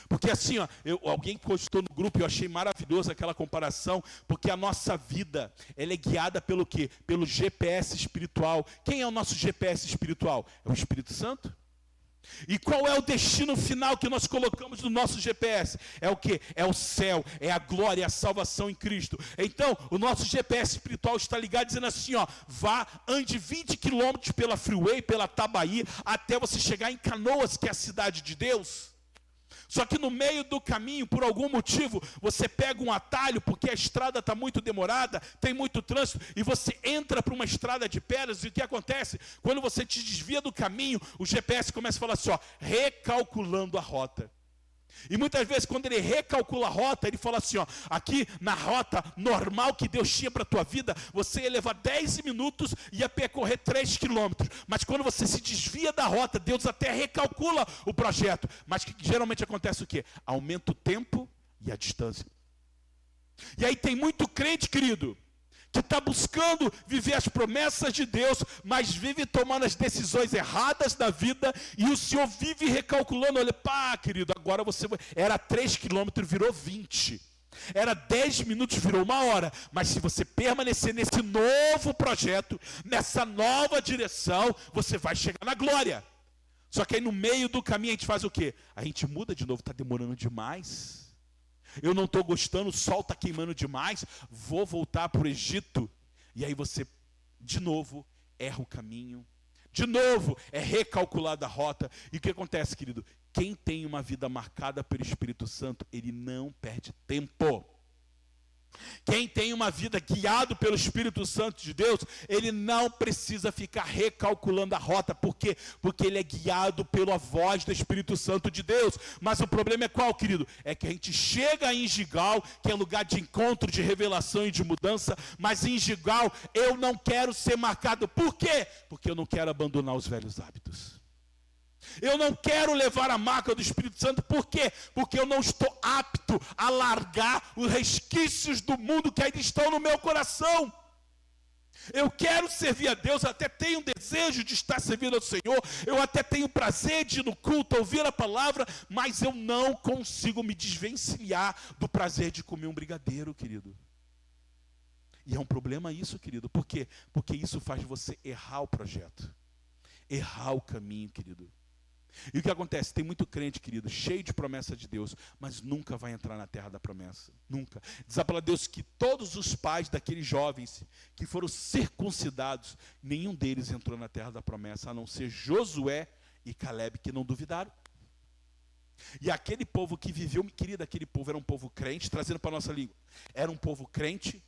Porque assim, ó, alguém postou no grupo, eu achei maravilhoso aquela comparação, porque a nossa vida, ela é guiada pelo quê? Pelo GPS espiritual. Quem é o nosso GPS espiritual? É o Espírito Santo. E qual é o destino final que nós colocamos no nosso GPS? É o quê? É o céu, é a glória, é a salvação em Cristo. Então, o nosso GPS espiritual está ligado dizendo assim, ó, ande 20 quilômetros pela Freeway, pela Tabaí, até você chegar em Canoas, que é a cidade de Deus. Só que no meio do caminho, por algum motivo, você pega um atalho, porque a estrada está muito demorada, tem muito trânsito, e você entra para uma estrada de pedras, e o que acontece? Quando você te desvia do caminho, o GPS começa a falar assim, ó, recalculando a rota. E muitas vezes, quando ele recalcula a rota, ele fala assim, ó, aqui na rota normal que Deus tinha para a tua vida, você ia levar 10 minutos e ia percorrer 3 quilômetros. Mas quando você se desvia da rota, Deus até recalcula o projeto. Mas que geralmente acontece o quê? Aumenta o tempo e a distância. E aí tem muito crente, querido, que está buscando viver as promessas de Deus, mas vive tomando as decisões erradas da vida, e o Senhor vive recalculando, olha, pá, querido, agora você era 3 quilômetros, virou 20, era 10 minutos, virou 1 hora, mas se você permanecer nesse novo projeto, nessa nova direção, você vai chegar na glória. Só que aí no meio do caminho a gente faz o quê? A gente muda de novo, está demorando demais. Eu não estou gostando, o sol está queimando demais, vou voltar para o Egito. E aí você, de novo, erra o caminho. De novo, é recalculada a rota. E o que acontece, querido? Quem tem uma vida marcada pelo Espírito Santo, ele não perde tempo. Quem tem uma vida guiado pelo Espírito Santo de Deus, ele não precisa ficar recalculando a rota. Por quê? Porque ele é guiado pela voz do Espírito Santo de Deus. Mas o problema é qual, querido? É que a gente chega em Gilgal, que é lugar de encontro, de revelação e de mudança, mas em Gilgal eu não quero ser marcado. Por quê? Porque eu não quero abandonar os velhos hábitos. Eu não quero levar a marca do Espírito Santo, por quê? Porque eu não estou apto a largar os resquícios do mundo que ainda estão no meu coração. Eu quero servir a Deus, até tenho desejo de estar servindo ao Senhor, eu até tenho prazer de ir no culto, ouvir a palavra, mas eu não consigo me desvencilhar do prazer de comer um brigadeiro, querido. E é um problema isso, querido, por quê? Porque isso faz você errar o projeto, errar o caminho, querido. E o que acontece? Tem muito crente, querido, cheio de promessa de Deus, mas nunca vai entrar na terra da promessa. Nunca. Diz a palavra de Deus que todos os pais daqueles jovens que foram circuncidados, nenhum deles entrou na terra da promessa, a não ser Josué e Caleb, que não duvidaram. E aquele povo que viveu, querido, aquele povo era um povo crente, trazendo para a nossa língua, era um povo crente,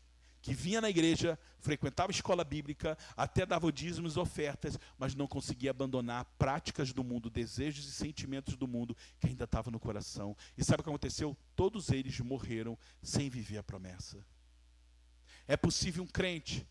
que vinha na igreja, frequentava a escola bíblica, até dava dízimos e ofertas, mas não conseguia abandonar práticas do mundo, desejos e sentimentos do mundo que ainda estavam no coração. E sabe o que aconteceu? Todos eles morreram sem viver a promessa. É possível um crente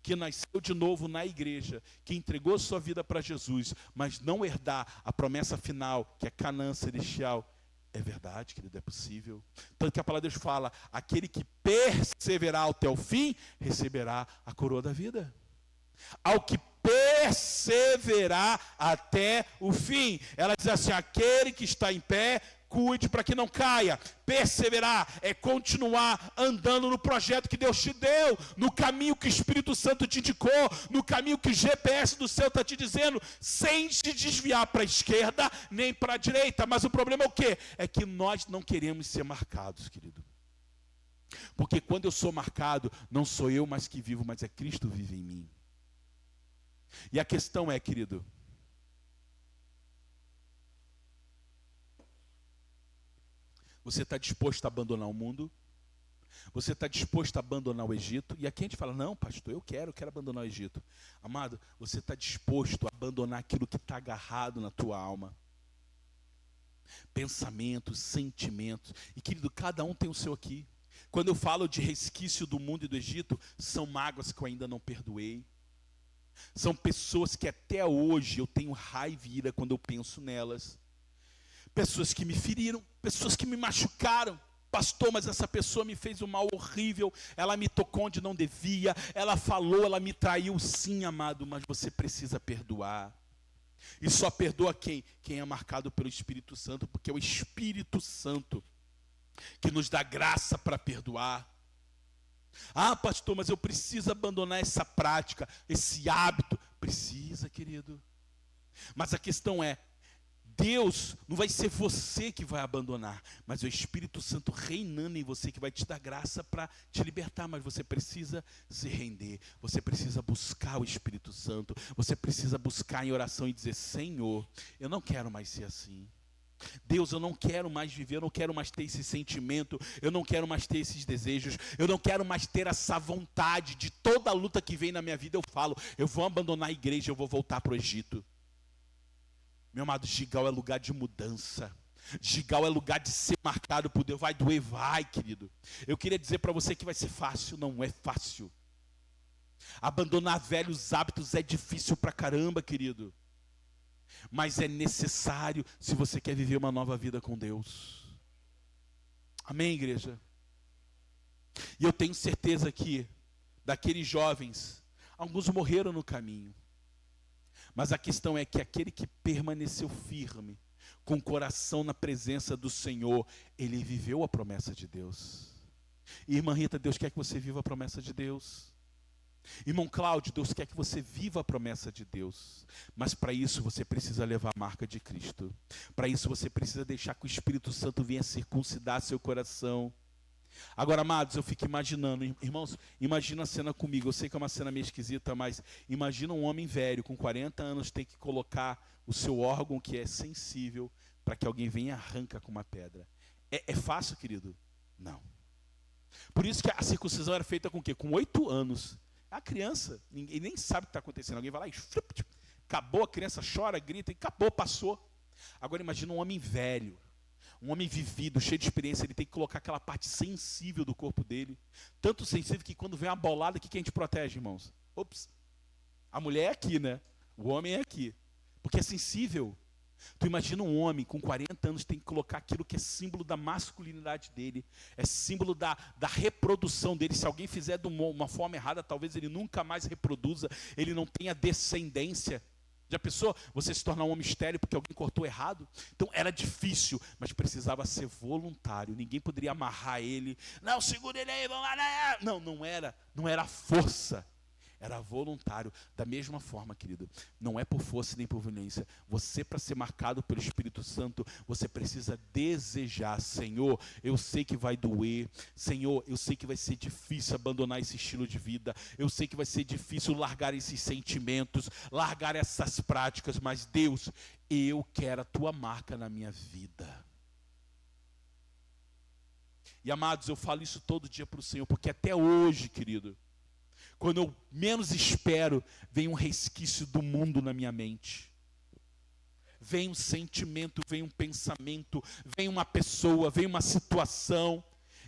que nasceu de novo na igreja, que entregou sua vida para Jesus, mas não herdar a promessa final, que é Canaã celestial. É verdade, querido, é possível. Tanto que a palavra de Deus fala, aquele que perseverar até o fim, receberá a coroa da vida. Ao que perseverar até o fim. Ela diz assim, aquele que está em pé, cuide para que não caia. Perseverar é continuar andando no projeto que Deus te deu, no caminho que o Espírito Santo te indicou, no caminho que o GPS do céu está te dizendo, sem te desviar para a esquerda nem para a direita. Mas o problema é o quê? É que nós não queremos ser marcados, querido. Porque quando eu sou marcado, não sou eu mais que vivo, mas é Cristo vive em mim. E a questão é, querido, você está disposto a abandonar o mundo? Você está disposto a abandonar o Egito? E aqui a gente fala, não, pastor, eu quero abandonar o Egito. Amado, você está disposto a abandonar aquilo que está agarrado na tua alma? Pensamentos, sentimentos. E querido, cada um tem o seu aqui. Quando eu falo de resquício do mundo e do Egito, são mágoas que eu ainda não perdoei. São pessoas que até hoje eu tenho raiva e ira quando eu penso nelas. Pessoas que me feriram, pessoas que me machucaram. Pastor, mas essa pessoa me fez um mal horrível, ela me tocou onde não devia, ela falou, ela me traiu. Sim, amado, mas você precisa perdoar. E só perdoa quem? Quem é marcado pelo Espírito Santo, porque é o Espírito Santo que nos dá graça para perdoar. Ah, pastor, mas eu preciso abandonar essa prática, esse hábito. Precisa, querido. Mas a questão é, Deus não vai ser você que vai abandonar, mas o Espírito Santo reinando em você que vai te dar graça para te libertar. Mas você precisa se render, você precisa buscar o Espírito Santo, você precisa buscar em oração e dizer, Senhor, eu não quero mais ser assim. Deus, eu não quero mais viver, eu não quero mais ter esse sentimento, eu não quero mais ter esses desejos, eu não quero mais ter essa vontade. De toda a luta que vem na minha vida eu falo, eu vou abandonar a igreja, eu vou voltar para o Egito. Meu amado, Gilgal é lugar de mudança. Gilgal é lugar de ser marcado por Deus. Vai doer, vai, querido. Eu queria dizer para você que vai ser fácil. Não é fácil. Abandonar velhos hábitos é difícil pra caramba, querido. Mas é necessário se você quer viver uma nova vida com Deus. Amém, igreja? E eu tenho certeza que daqueles jovens, alguns morreram no caminho. Mas a questão é que aquele que permaneceu firme, com o coração na presença do Senhor, ele viveu a promessa de Deus. E, irmã Rita, Deus quer que você viva a promessa de Deus. Irmão Cláudio, Deus quer que você viva a promessa de Deus. Mas para isso você precisa levar a marca de Cristo. Para isso você precisa deixar que o Espírito Santo venha circuncidar seu coração. Agora, amados, eu fico imaginando, irmãos, imagina a cena comigo. Eu sei que é uma cena meio esquisita, mas imagina um homem velho com 40 anos ter que colocar o seu órgão que é sensível para que alguém venha e arranca com uma pedra. É fácil, querido? Não. Por isso que a circuncisão era feita com o quê? Com 8 anos. A criança, ninguém nem sabe o que está acontecendo. Alguém vai lá e acabou, a criança chora, grita e acabou, passou. Agora imagina um homem velho. Um homem vivido, cheio de experiência, ele tem que colocar aquela parte sensível do corpo dele. Tanto sensível que quando vem uma bolada, o que a gente protege, irmãos? Ops, a mulher é aqui, né? O homem é aqui. Porque é sensível. Tu imagina um homem com 40 anos tem que colocar aquilo que é símbolo da masculinidade dele. É símbolo da reprodução dele. Se alguém fizer de uma forma errada, talvez ele nunca mais reproduza. Ele não tenha descendência. Já pensou? Você se tornar um homem estéril porque alguém cortou errado? Então era difícil, mas precisava ser voluntário. Ninguém poderia amarrar ele. Não, segura ele aí, vamos lá. Não, não era força. Era voluntário. Da mesma forma, querido, não é por força nem por violência. Você, para ser marcado pelo Espírito Santo, você precisa desejar. Senhor, eu sei que vai doer. Senhor, eu sei que vai ser difícil abandonar esse estilo de vida. Eu sei que vai ser difícil largar esses sentimentos, largar essas práticas. Mas Deus, eu quero a tua marca na minha vida. E amados, eu falo isso todo dia para o Senhor, porque até hoje, querido, quando eu menos espero, vem um resquício do mundo na minha mente. Vem um sentimento, vem um pensamento, vem uma pessoa, vem uma situação,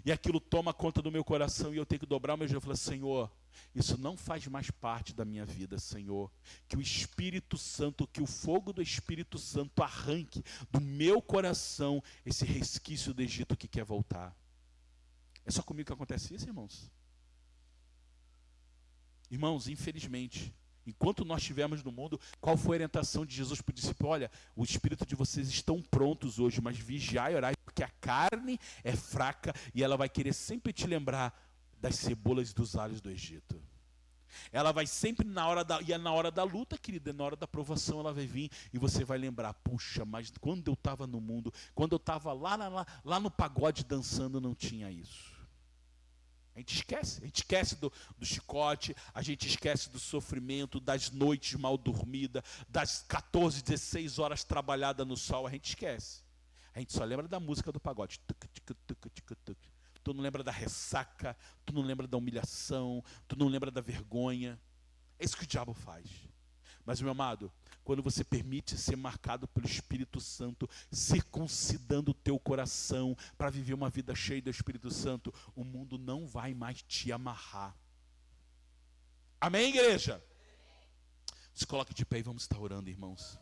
e aquilo toma conta do meu coração, e eu tenho que dobrar o meu joelho e falar, Senhor, isso não faz mais parte da minha vida, Senhor. Que o Espírito Santo, que o fogo do Espírito Santo arranque do meu coração esse resquício do Egito que quer voltar. É só comigo que acontece isso, irmãos? Irmãos, infelizmente, Enquanto nós estivermos no mundo, qual foi a orientação de Jesus para o discípulo? Olha, o espírito de vocês estão prontos hoje, mas vigiai e orai, porque a carne é fraca e ela vai querer sempre te lembrar das cebolas e dos alhos do Egito. Ela vai sempre e é na hora da luta, querida, na hora da provação ela vai vir e você vai lembrar, puxa, mas quando eu estava no mundo, quando eu estava lá no pagode dançando, não tinha isso. A gente esquece do chicote, a gente esquece do sofrimento, das noites mal dormidas, das 14, 16 horas trabalhadas no sol, a gente esquece. A gente só lembra da música do pagode. Tu não lembra da ressaca, tu não lembra da humilhação, tu não lembra da vergonha. É isso que o diabo faz. Mas, meu amado, quando você permite ser marcado pelo Espírito Santo, circuncidando o teu coração para viver uma vida cheia do Espírito Santo, o mundo não vai mais te amarrar. Amém, igreja? Se coloque de pé e vamos estar orando, irmãos.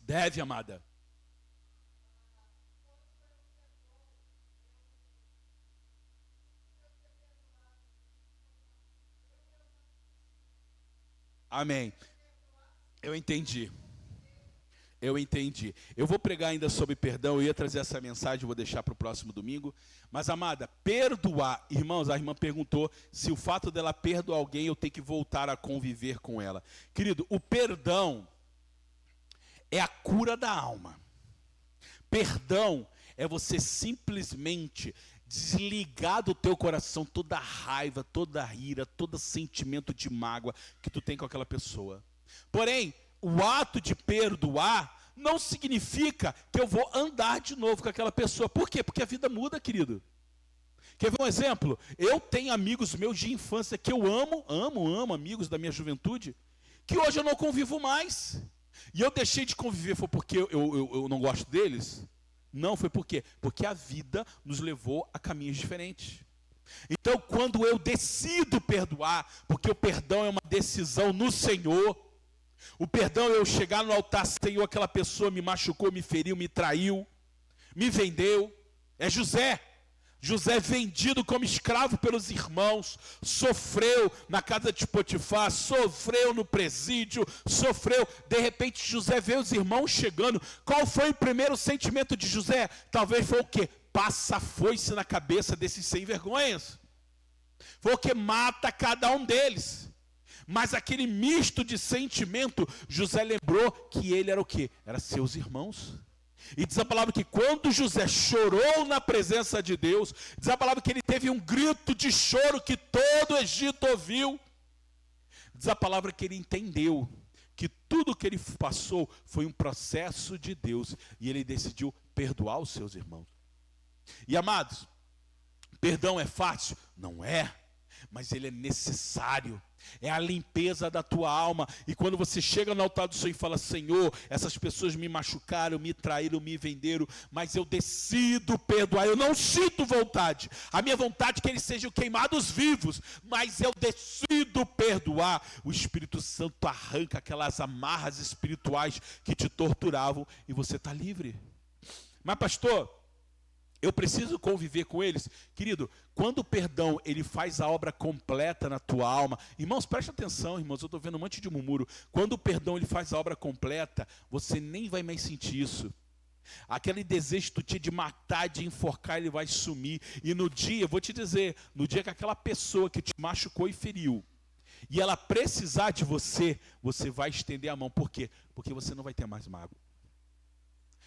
Deve, amada. Amém. Eu entendi. Eu vou pregar ainda sobre perdão, eu ia trazer essa mensagem, vou deixar para o próximo domingo. Mas, amada, perdoar. Irmãos, a irmã perguntou se o fato dela perdoar alguém, eu tenho que voltar a conviver com ela. Querido, o perdão é a cura da alma. Perdão é você simplesmente desligar do teu coração toda raiva, toda ira, todo sentimento de mágoa que tu tem com aquela pessoa. Porém, o ato de perdoar não significa que eu vou andar de novo com aquela pessoa. Por quê? Porque a vida muda, querido. Quer ver um exemplo? Eu tenho amigos meus de infância que eu amo, amigos da minha juventude, que hoje eu não convivo mais. E eu deixei de conviver, foi porque eu não gosto deles? Não, foi por quê? Porque a vida nos levou a caminhos diferentes. Então, quando eu decido perdoar, porque o perdão é uma decisão no Senhor, o perdão é eu chegar no altar, Senhor, aquela pessoa me machucou, me feriu, me traiu, me vendeu. É José. José vendido como escravo pelos irmãos, sofreu na casa de Potifar, sofreu no presídio, sofreu. De repente José vê os irmãos chegando. Qual foi o primeiro sentimento de José? Talvez foi o quê? Passa a foice na cabeça desses sem vergonhas. Foi o que mata cada um deles. Mas aquele misto de sentimento, José lembrou que ele era o quê? Era seus irmãos. E diz a palavra que quando José chorou na presença de Deus, diz a palavra que ele teve um grito de choro que todo o Egito ouviu. Diz a palavra que ele entendeu que tudo que ele passou foi um processo de Deus. E ele decidiu perdoar os seus irmãos. E amados, perdão é fácil? Não é. Mas ele é necessário. É a limpeza da tua alma. E quando você chega no altar do Senhor e fala: Senhor, essas pessoas me machucaram, me traíram, me venderam, mas eu decido perdoar. Eu não sinto vontade. A minha vontade é que eles sejam queimados vivos, mas eu decido perdoar. O Espírito Santo arranca aquelas amarras espirituais que te torturavam e você está livre. Mas pastor, eu preciso conviver com eles. Querido, quando o perdão ele faz a obra completa na tua alma, irmãos, preste atenção, irmãos, eu estou vendo um monte de murmúrio. Quando o perdão ele faz a obra completa, você nem vai mais sentir isso. Aquele desejo que tu tinha de matar, de enforcar, ele vai sumir. E no dia, eu vou te dizer, no dia que aquela pessoa que te machucou e feriu, e ela precisar de você, você vai estender a mão. Por quê? Porque você não vai ter mais mágoa.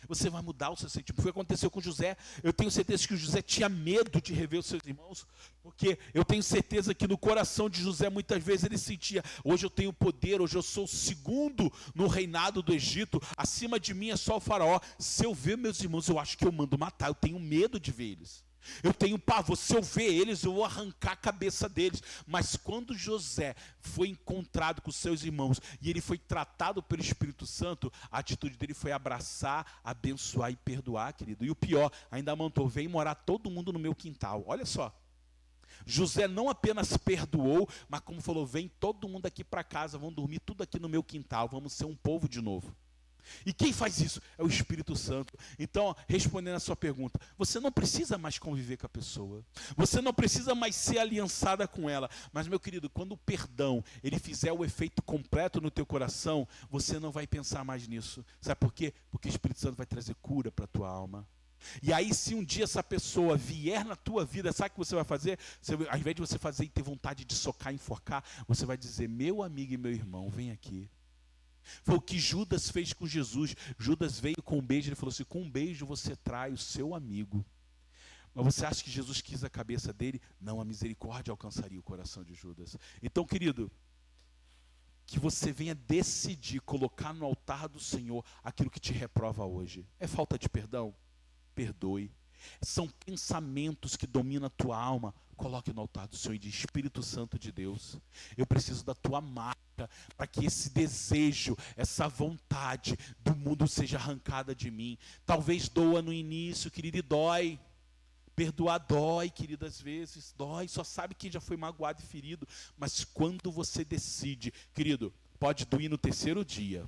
Você vai mudar o seu sentimento. Foi o que aconteceu com José. Eu tenho certeza que o José tinha medo de rever os seus irmãos, porque eu tenho certeza que no coração de José muitas vezes ele sentia: hoje eu tenho poder, hoje eu sou o segundo no reinado do Egito, acima de mim é só o faraó. Se eu ver meus irmãos, eu acho que eu mando matar, eu tenho medo de ver eles. Eu tenho pavor, se eu ver eles, eu vou arrancar a cabeça deles. Mas quando José foi encontrado com seus irmãos e ele foi tratado pelo Espírito Santo, a atitude dele foi abraçar, abençoar e perdoar, querido. E o pior, ainda mandou: vem morar todo mundo no meu quintal. Olha só, José não apenas perdoou, mas como falou: vem todo mundo aqui para casa, vão dormir tudo aqui no meu quintal, vamos ser um povo de novo. E quem faz isso? É o Espírito Santo. Então, respondendo a sua pergunta, você não precisa mais conviver com a pessoa. Você não precisa mais ser aliançada com ela. Mas, meu querido, quando o perdão, ele fizer o efeito completo no teu coração, você não vai pensar mais nisso. Sabe por quê? Porque o Espírito Santo vai trazer cura para a tua alma. E aí, se um dia essa pessoa vier na tua vida, sabe o que você vai fazer? Ao invés de você fazer e ter vontade de socar, enforcar, você vai dizer, meu amigo e meu irmão, vem aqui. Foi o que Judas fez com Jesus. Judas veio com um beijo, ele falou assim, com um beijo você trai o seu amigo. Mas você acha que Jesus quis a cabeça dele? Não, a misericórdia alcançaria o coração de Judas. Então, querido, que você venha decidir colocar no altar do Senhor aquilo que te reprova hoje. É falta de perdão? Perdoe. São pensamentos que dominam a tua alma. Coloque no altar do Senhor e diz, Espírito Santo de Deus, eu preciso da tua marca para que esse desejo, essa vontade do mundo seja arrancada de mim. Talvez doa no início, querido, e dói. Perdoar dói, querido, às vezes dói, só sabe quem já foi magoado e ferido. Mas quando você decide, querido, pode doer no terceiro dia,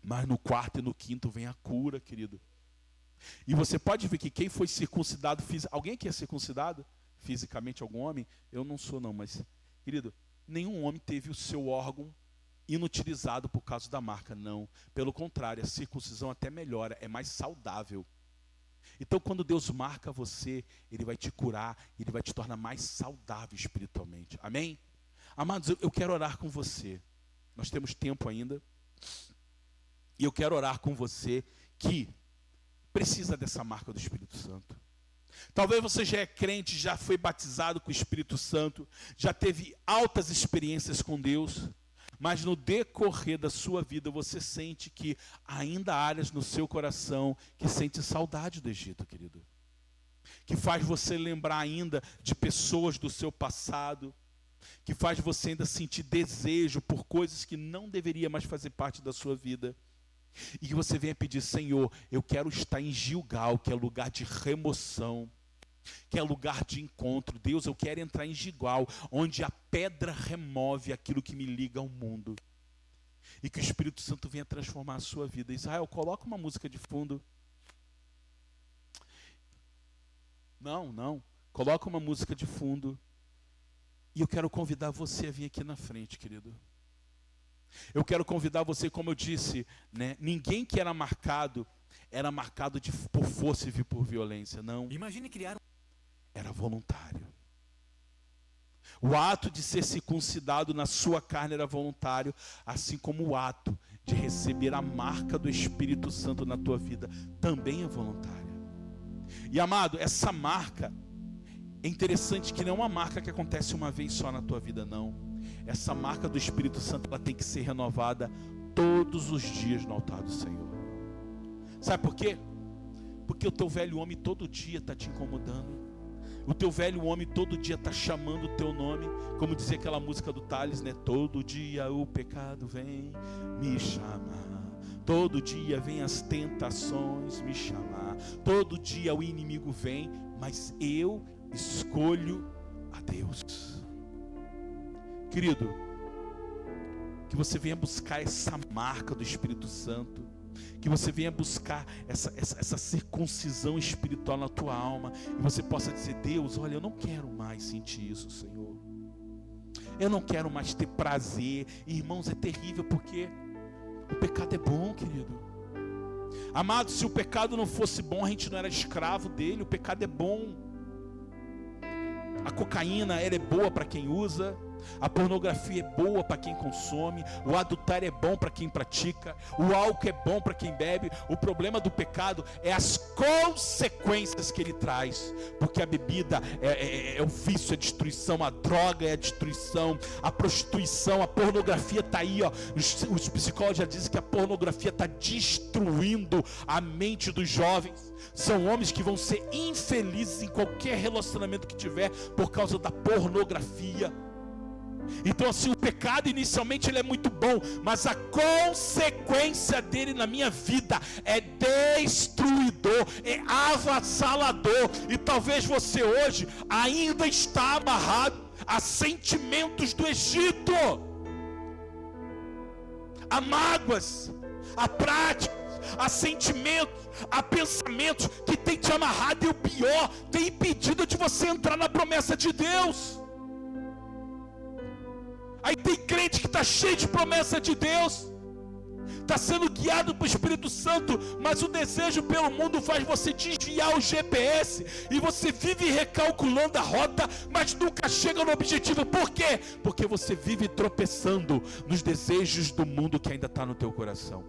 mas no quarto e no quinto vem a cura, querido. E você pode ver que quem foi circuncidado, alguém aqui é circuncidado? Fisicamente algum homem? Eu não sou não, mas, querido, nenhum homem teve o seu órgão inutilizado por causa da marca, não. Pelo contrário, a circuncisão até melhora, é mais saudável. Então, quando Deus marca você, Ele vai te curar, Ele vai te tornar mais saudável espiritualmente. Amém? Amados, eu quero orar com você. Nós temos tempo ainda. E eu quero orar com você que precisa dessa marca do Espírito Santo. Talvez você já é crente, já foi batizado com o Espírito Santo, já teve altas experiências com Deus, mas no decorrer da sua vida você sente que ainda há áreas no seu coração que sente saudade do Egito, querido. Que faz você lembrar ainda de pessoas do seu passado, que faz você ainda sentir desejo por coisas que não deveria mais fazer parte da sua vida. E que você venha pedir, Senhor, eu quero estar em Gilgal, que é lugar de remoção, que é lugar de encontro. Deus, eu quero entrar em Gilgal, onde a pedra remove aquilo que me liga ao mundo. E que o Espírito Santo venha transformar a sua vida. Israel, coloca uma música de fundo. Não. Coloca uma música de fundo. E eu quero convidar você a vir aqui na frente, querido. Eu quero convidar você, como eu disse, né? Ninguém que era marcado por força e por violência, não. Imagine criar Era voluntário. O ato de ser circuncidado na sua carne era voluntário, assim como o ato de receber a marca do Espírito Santo na tua vida também é voluntário. E amado, essa marca, é interessante que não é uma marca que acontece uma vez só na tua vida, não. Essa marca do Espírito Santo, ela tem que ser renovada todos os dias no altar do Senhor. Sabe por quê? Porque o teu velho homem todo dia está te incomodando. O teu velho homem todo dia está chamando o teu nome. Como dizia aquela música do Thales, né? Todo dia o pecado vem me chamar. Todo dia vem as tentações me chamar. Todo dia o inimigo vem, mas eu escolho a Deus. Querido, que você venha buscar essa marca do Espírito Santo, que você venha buscar essa circuncisão espiritual na tua alma, e você possa dizer, Deus, olha, eu não quero mais sentir isso, Senhor. Eu não quero mais ter prazer. E, irmãos, é terrível, porque o pecado é bom, querido. Amado, se o pecado não fosse bom, a gente não era escravo dele. O pecado é bom. A cocaína, ela é boa para quem usa. A pornografia é boa para quem consome. O adultério é bom para quem pratica. O álcool é bom para quem bebe. O problema do pecado é as consequências que ele traz. Porque a bebida é o vício, é a destruição. A droga é a destruição. A prostituição, a pornografia está aí, ó. Os psicólogos já dizem que a pornografia está destruindo a mente dos jovens. São homens que vão ser infelizes em qualquer relacionamento que tiver por causa da pornografia. Então assim, o pecado inicialmente ele é muito bom, mas a consequência dele na minha vida é destruidor, é avassalador. E talvez você hoje ainda está amarrado a sentimentos do Egito, a mágoas, a práticas, a sentimentos, a pensamentos que tem te amarrado, e o pior, tem impedido de você entrar na promessa de Deus. Aí tem crente que está cheio de promessa de Deus, está sendo guiado pelo Espírito Santo, mas o desejo pelo mundo faz você desviar o GPS, e você vive recalculando a rota, mas nunca chega no objetivo. Por quê? Porque você vive tropeçando nos desejos do mundo que ainda está no teu coração.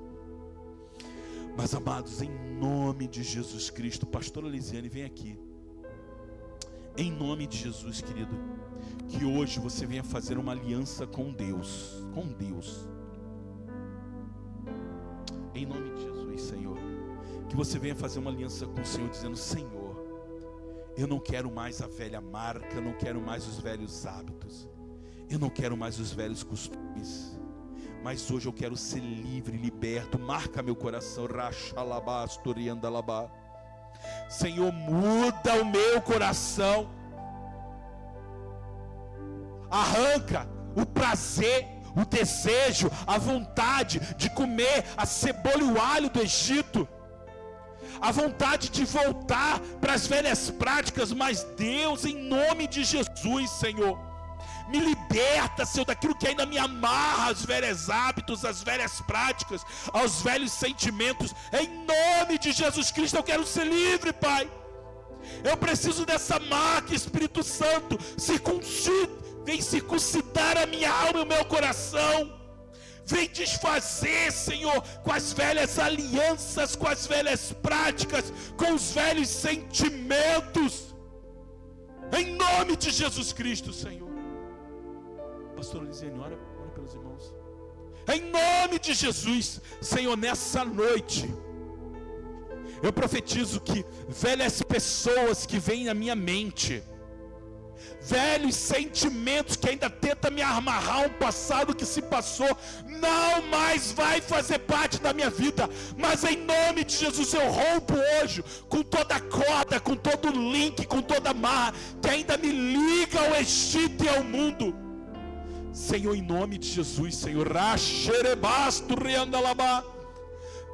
Mas amados, em nome de Jesus Cristo, pastora Lisiane, vem aqui. Em nome de Jesus, querido, que hoje você venha fazer uma aliança com Deus, em nome de Jesus, Senhor, que você venha fazer uma aliança com o Senhor, dizendo: Senhor, eu não quero mais a velha marca, eu não quero mais os velhos hábitos, eu não quero mais os velhos costumes, mas hoje eu quero ser livre, liberto. Marca meu coração, Senhor, muda o meu coração, arranca o prazer, o desejo, a vontade de comer a cebola e o alho do Egito, a vontade de voltar para as velhas práticas. Mas Deus, em nome de Jesus, Senhor, me liberta, Senhor, daquilo que ainda me amarra, aos velhos hábitos, às velhas práticas, aos velhos sentimentos. Em nome de Jesus Cristo, eu quero ser livre, Pai. Eu preciso dessa marca, Espírito Santo. Vem circuncidar a minha alma e o meu coração. Vem desfazer, Senhor, com as velhas alianças, com as velhas práticas, com os velhos sentimentos. Em nome de Jesus Cristo, Senhor. Pastor Lisiane, ora pelos irmãos. Em nome de Jesus, Senhor, nessa noite, eu profetizo que velhas pessoas que vêm na minha mente, velhos sentimentos que ainda tentam me amarrar um passado que se passou, não mais vai fazer parte da minha vida. Mas em nome de Jesus eu rompo hoje com toda a corda, com todo o link, com toda a amarra que ainda me liga ao Egito e ao mundo. Senhor, em nome de Jesus, Senhor,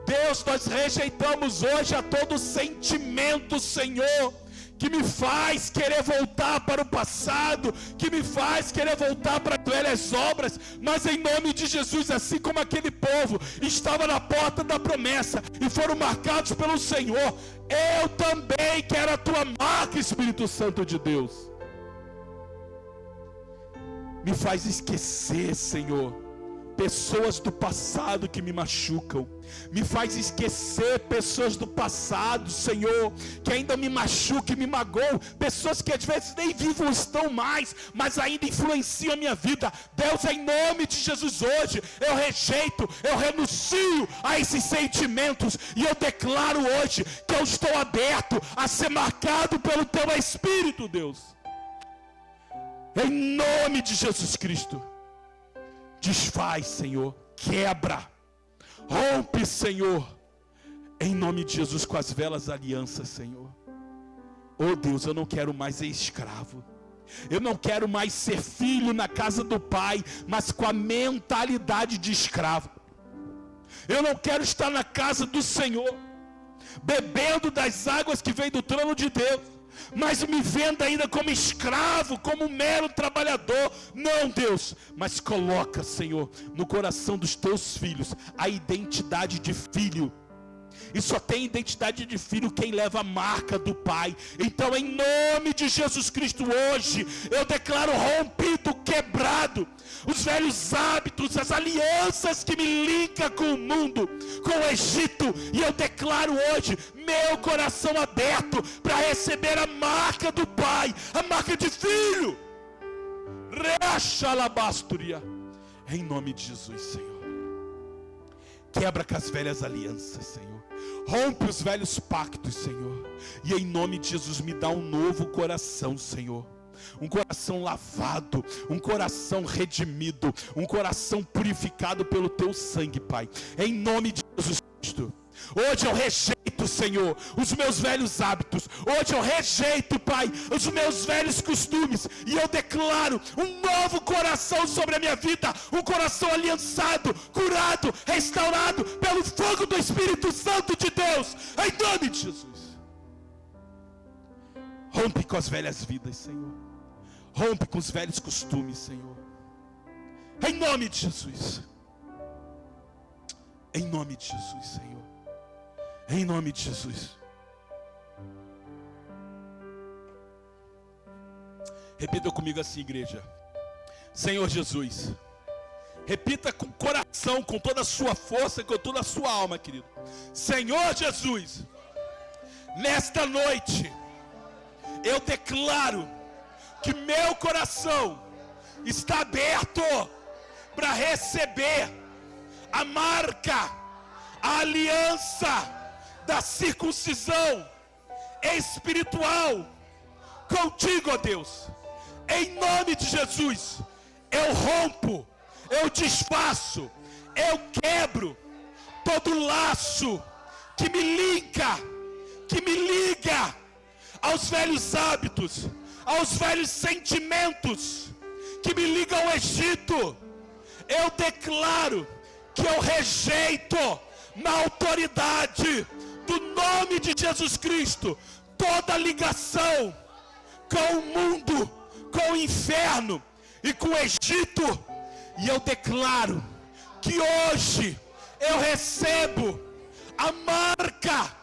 Deus, nós rejeitamos hoje a todo sentimento, Senhor, que me faz querer voltar para o passado, que me faz querer voltar para as velhas obras. Mas em nome de Jesus, assim como aquele povo estava na porta da promessa e foram marcados pelo Senhor, eu também quero a tua marca, Espírito Santo de Deus. Me faz esquecer, Senhor, pessoas do passado que me machucam. Me faz esquecer pessoas do passado, Senhor, que ainda me machucam e me magoam. Pessoas que às vezes nem vivos estão mais, mas ainda influenciam a minha vida. Deus, em nome de Jesus, hoje eu rejeito, eu renuncio a esses sentimentos, e eu declaro hoje que eu estou aberto a ser marcado pelo teu Espírito, Deus. Em nome de Jesus Cristo, desfaz, Senhor, quebra, rompe, Senhor, em nome de Jesus, com as velhas alianças, Senhor. Oh Deus, eu não quero mais ser escravo, eu não quero mais ser filho na casa do Pai, mas com a mentalidade de escravo. Eu não quero estar na casa do Senhor, bebendo das águas que vem do trono de Deus, mas me vendo ainda como escravo, como um mero trabalhador. Não, Deus, mas coloca, Senhor, no coração dos teus filhos a identidade de filho. E só tem identidade de filho quem leva a marca do Pai. Então, em nome de Jesus Cristo, hoje eu declaro rompido, quebrado, os velhos hábitos, as alianças que me ligam com o mundo, com o Egito. E eu declaro hoje meu coração aberto para receber a marca do Pai, a marca de filho. Em nome de Jesus, Senhor. Quebra com as velhas alianças, Senhor. Rompe os velhos pactos, Senhor. E em nome de Jesus, me dá um novo coração, Senhor. Um coração lavado, um coração redimido, um coração purificado pelo teu sangue, Pai. Em nome de Jesus Cristo. Hoje eu rejeito, Senhor, os meus velhos hábitos. Hoje eu rejeito, Pai, os meus velhos costumes. E eu declaro um novo coração sobre a minha vida. Um coração aliançado, curado, restaurado pelo fogo do Espírito Santo de Deus. Em nome de Jesus. Rompe com as velhas vidas, Senhor. Rompe com os velhos costumes, Senhor. Em nome de Jesus. Em nome de Jesus, Senhor. Em nome de Jesus. Repita comigo assim, igreja. Senhor Jesus. Repita com coração, com toda a sua força, com toda a sua alma, querido. Senhor Jesus. Nesta noite, eu declaro que meu coração está aberto para receber a marca, a aliança da circuncisão espiritual contigo, ó Deus. Em nome de Jesus, eu rompo, eu desfaço, eu quebro todo laço que me liga aos velhos hábitos, aos velhos sentimentos que me ligam ao Egito. Eu declaro que eu rejeito na autoridade do nome de Jesus Cristo toda ligação com o mundo, com o inferno e com o Egito. E eu declaro que hoje eu recebo a marca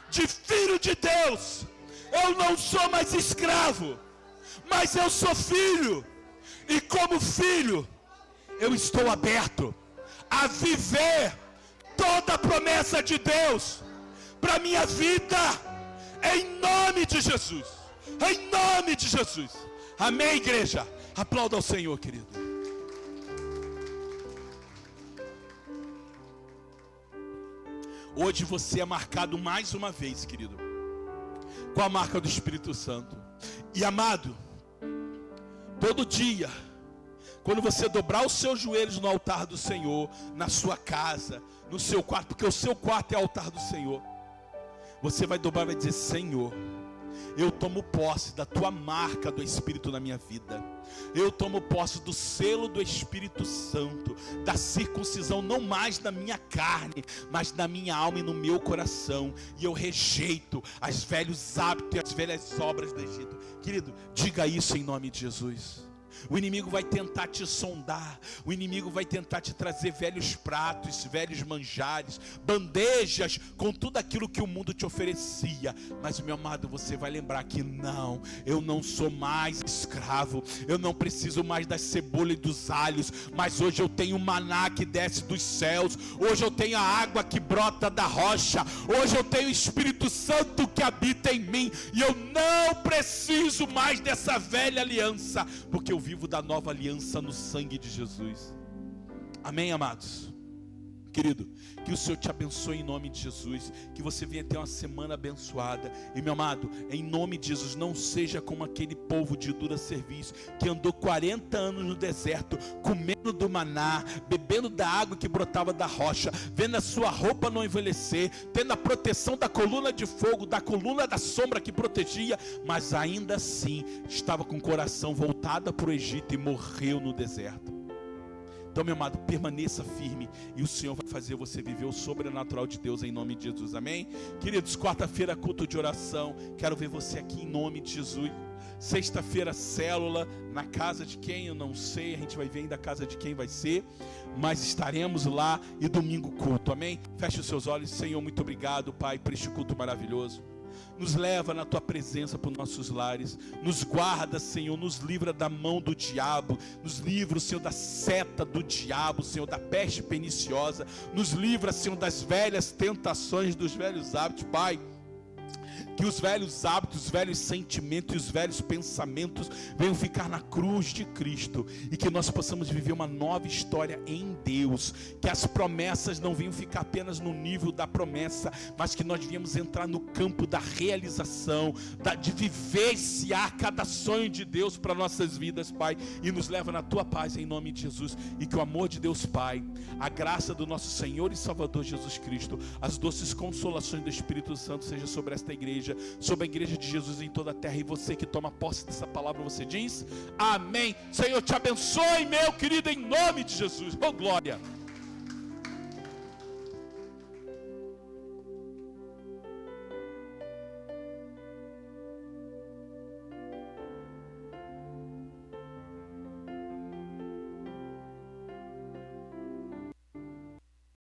de filho de Deus. Eu não sou mais escravo, mas eu sou filho. E como filho, eu estou aberto a viver toda a promessa de Deus para minha vida, em nome de Jesus. Em nome de Jesus. Amém, igreja? Aplauda ao Senhor, querido. Hoje você é marcado mais uma vez, querido, com a marca do Espírito Santo. E amado, todo dia, quando você dobrar os seus joelhos no altar do Senhor, na sua casa, no seu quarto, porque o seu quarto é o altar do Senhor, você vai dobrar e vai dizer: Senhor, eu tomo posse da tua marca do Espírito na minha vida. Eu tomo posse do selo do Espírito Santo, da circuncisão, não mais na minha carne, mas na minha alma e no meu coração. E eu rejeito os velhos hábitos e as velhas obras do Egito. Querido, diga isso em nome de Jesus. O inimigo vai tentar te sondar, o inimigo vai tentar te trazer velhos pratos, velhos manjares, bandejas com tudo aquilo que o mundo te oferecia. Mas, meu amado, você vai lembrar que não, eu não sou mais escravo, eu não preciso mais das cebolas e dos alhos, mas hoje eu tenho maná que desce dos céus, hoje eu tenho a água que brota da rocha, hoje eu tenho o Espírito Santo que habita em mim, e eu não preciso mais dessa velha aliança, porque eu vivo da nova aliança no sangue de Jesus. Amém, amados? Querido, que o Senhor te abençoe em nome de Jesus, que você venha ter uma semana abençoada. E, meu amado, em nome de Jesus, não seja como aquele povo de dura serviço que andou 40 anos no deserto, comendo do maná, bebendo da água que brotava da rocha, vendo a sua roupa não envelhecer, tendo a proteção da coluna de fogo, da coluna da sombra que protegia, mas ainda assim estava com o coração voltado para o Egito e morreu no deserto. Então, meu amado, permaneça firme e o Senhor vai fazer você viver o sobrenatural de Deus em nome de Jesus, amém? Queridos, quarta-feira, culto de oração, quero ver você aqui em nome de Jesus. Sexta-feira, célula, na casa de quem? Eu não sei, a gente vai ver ainda a casa de quem vai ser, mas estaremos lá. E domingo, culto, amém? Feche os seus olhos. Senhor, muito obrigado, Pai, por este culto maravilhoso. Nos leva na tua presença para os nossos lares, nos guarda, Senhor, nos livra da mão do diabo, nos livra, Senhor, da seta do diabo, Senhor, da peste perniciosa, nos livra, Senhor, das velhas tentações, dos velhos hábitos, Pai. que os velhos hábitos, os velhos sentimentos e os velhos pensamentos venham ficar na cruz de Cristo, e que nós possamos viver uma nova história em Deus, que as promessas não venham ficar apenas no nível da promessa, mas que nós viemos entrar no campo da realização, de vivenciar cada sonho de Deus para nossas vidas, Pai, e nos leva na Tua paz em nome de Jesus, e que o amor de Deus Pai, a graça do nosso Senhor e Salvador Jesus Cristo, as doces consolações do Espírito Santo seja sobre esta igreja, sobre a igreja de Jesus em toda a terra. E você que toma posse dessa palavra, você diz amém. Senhor te abençoe, meu querido, em nome de Jesus. Oh glória.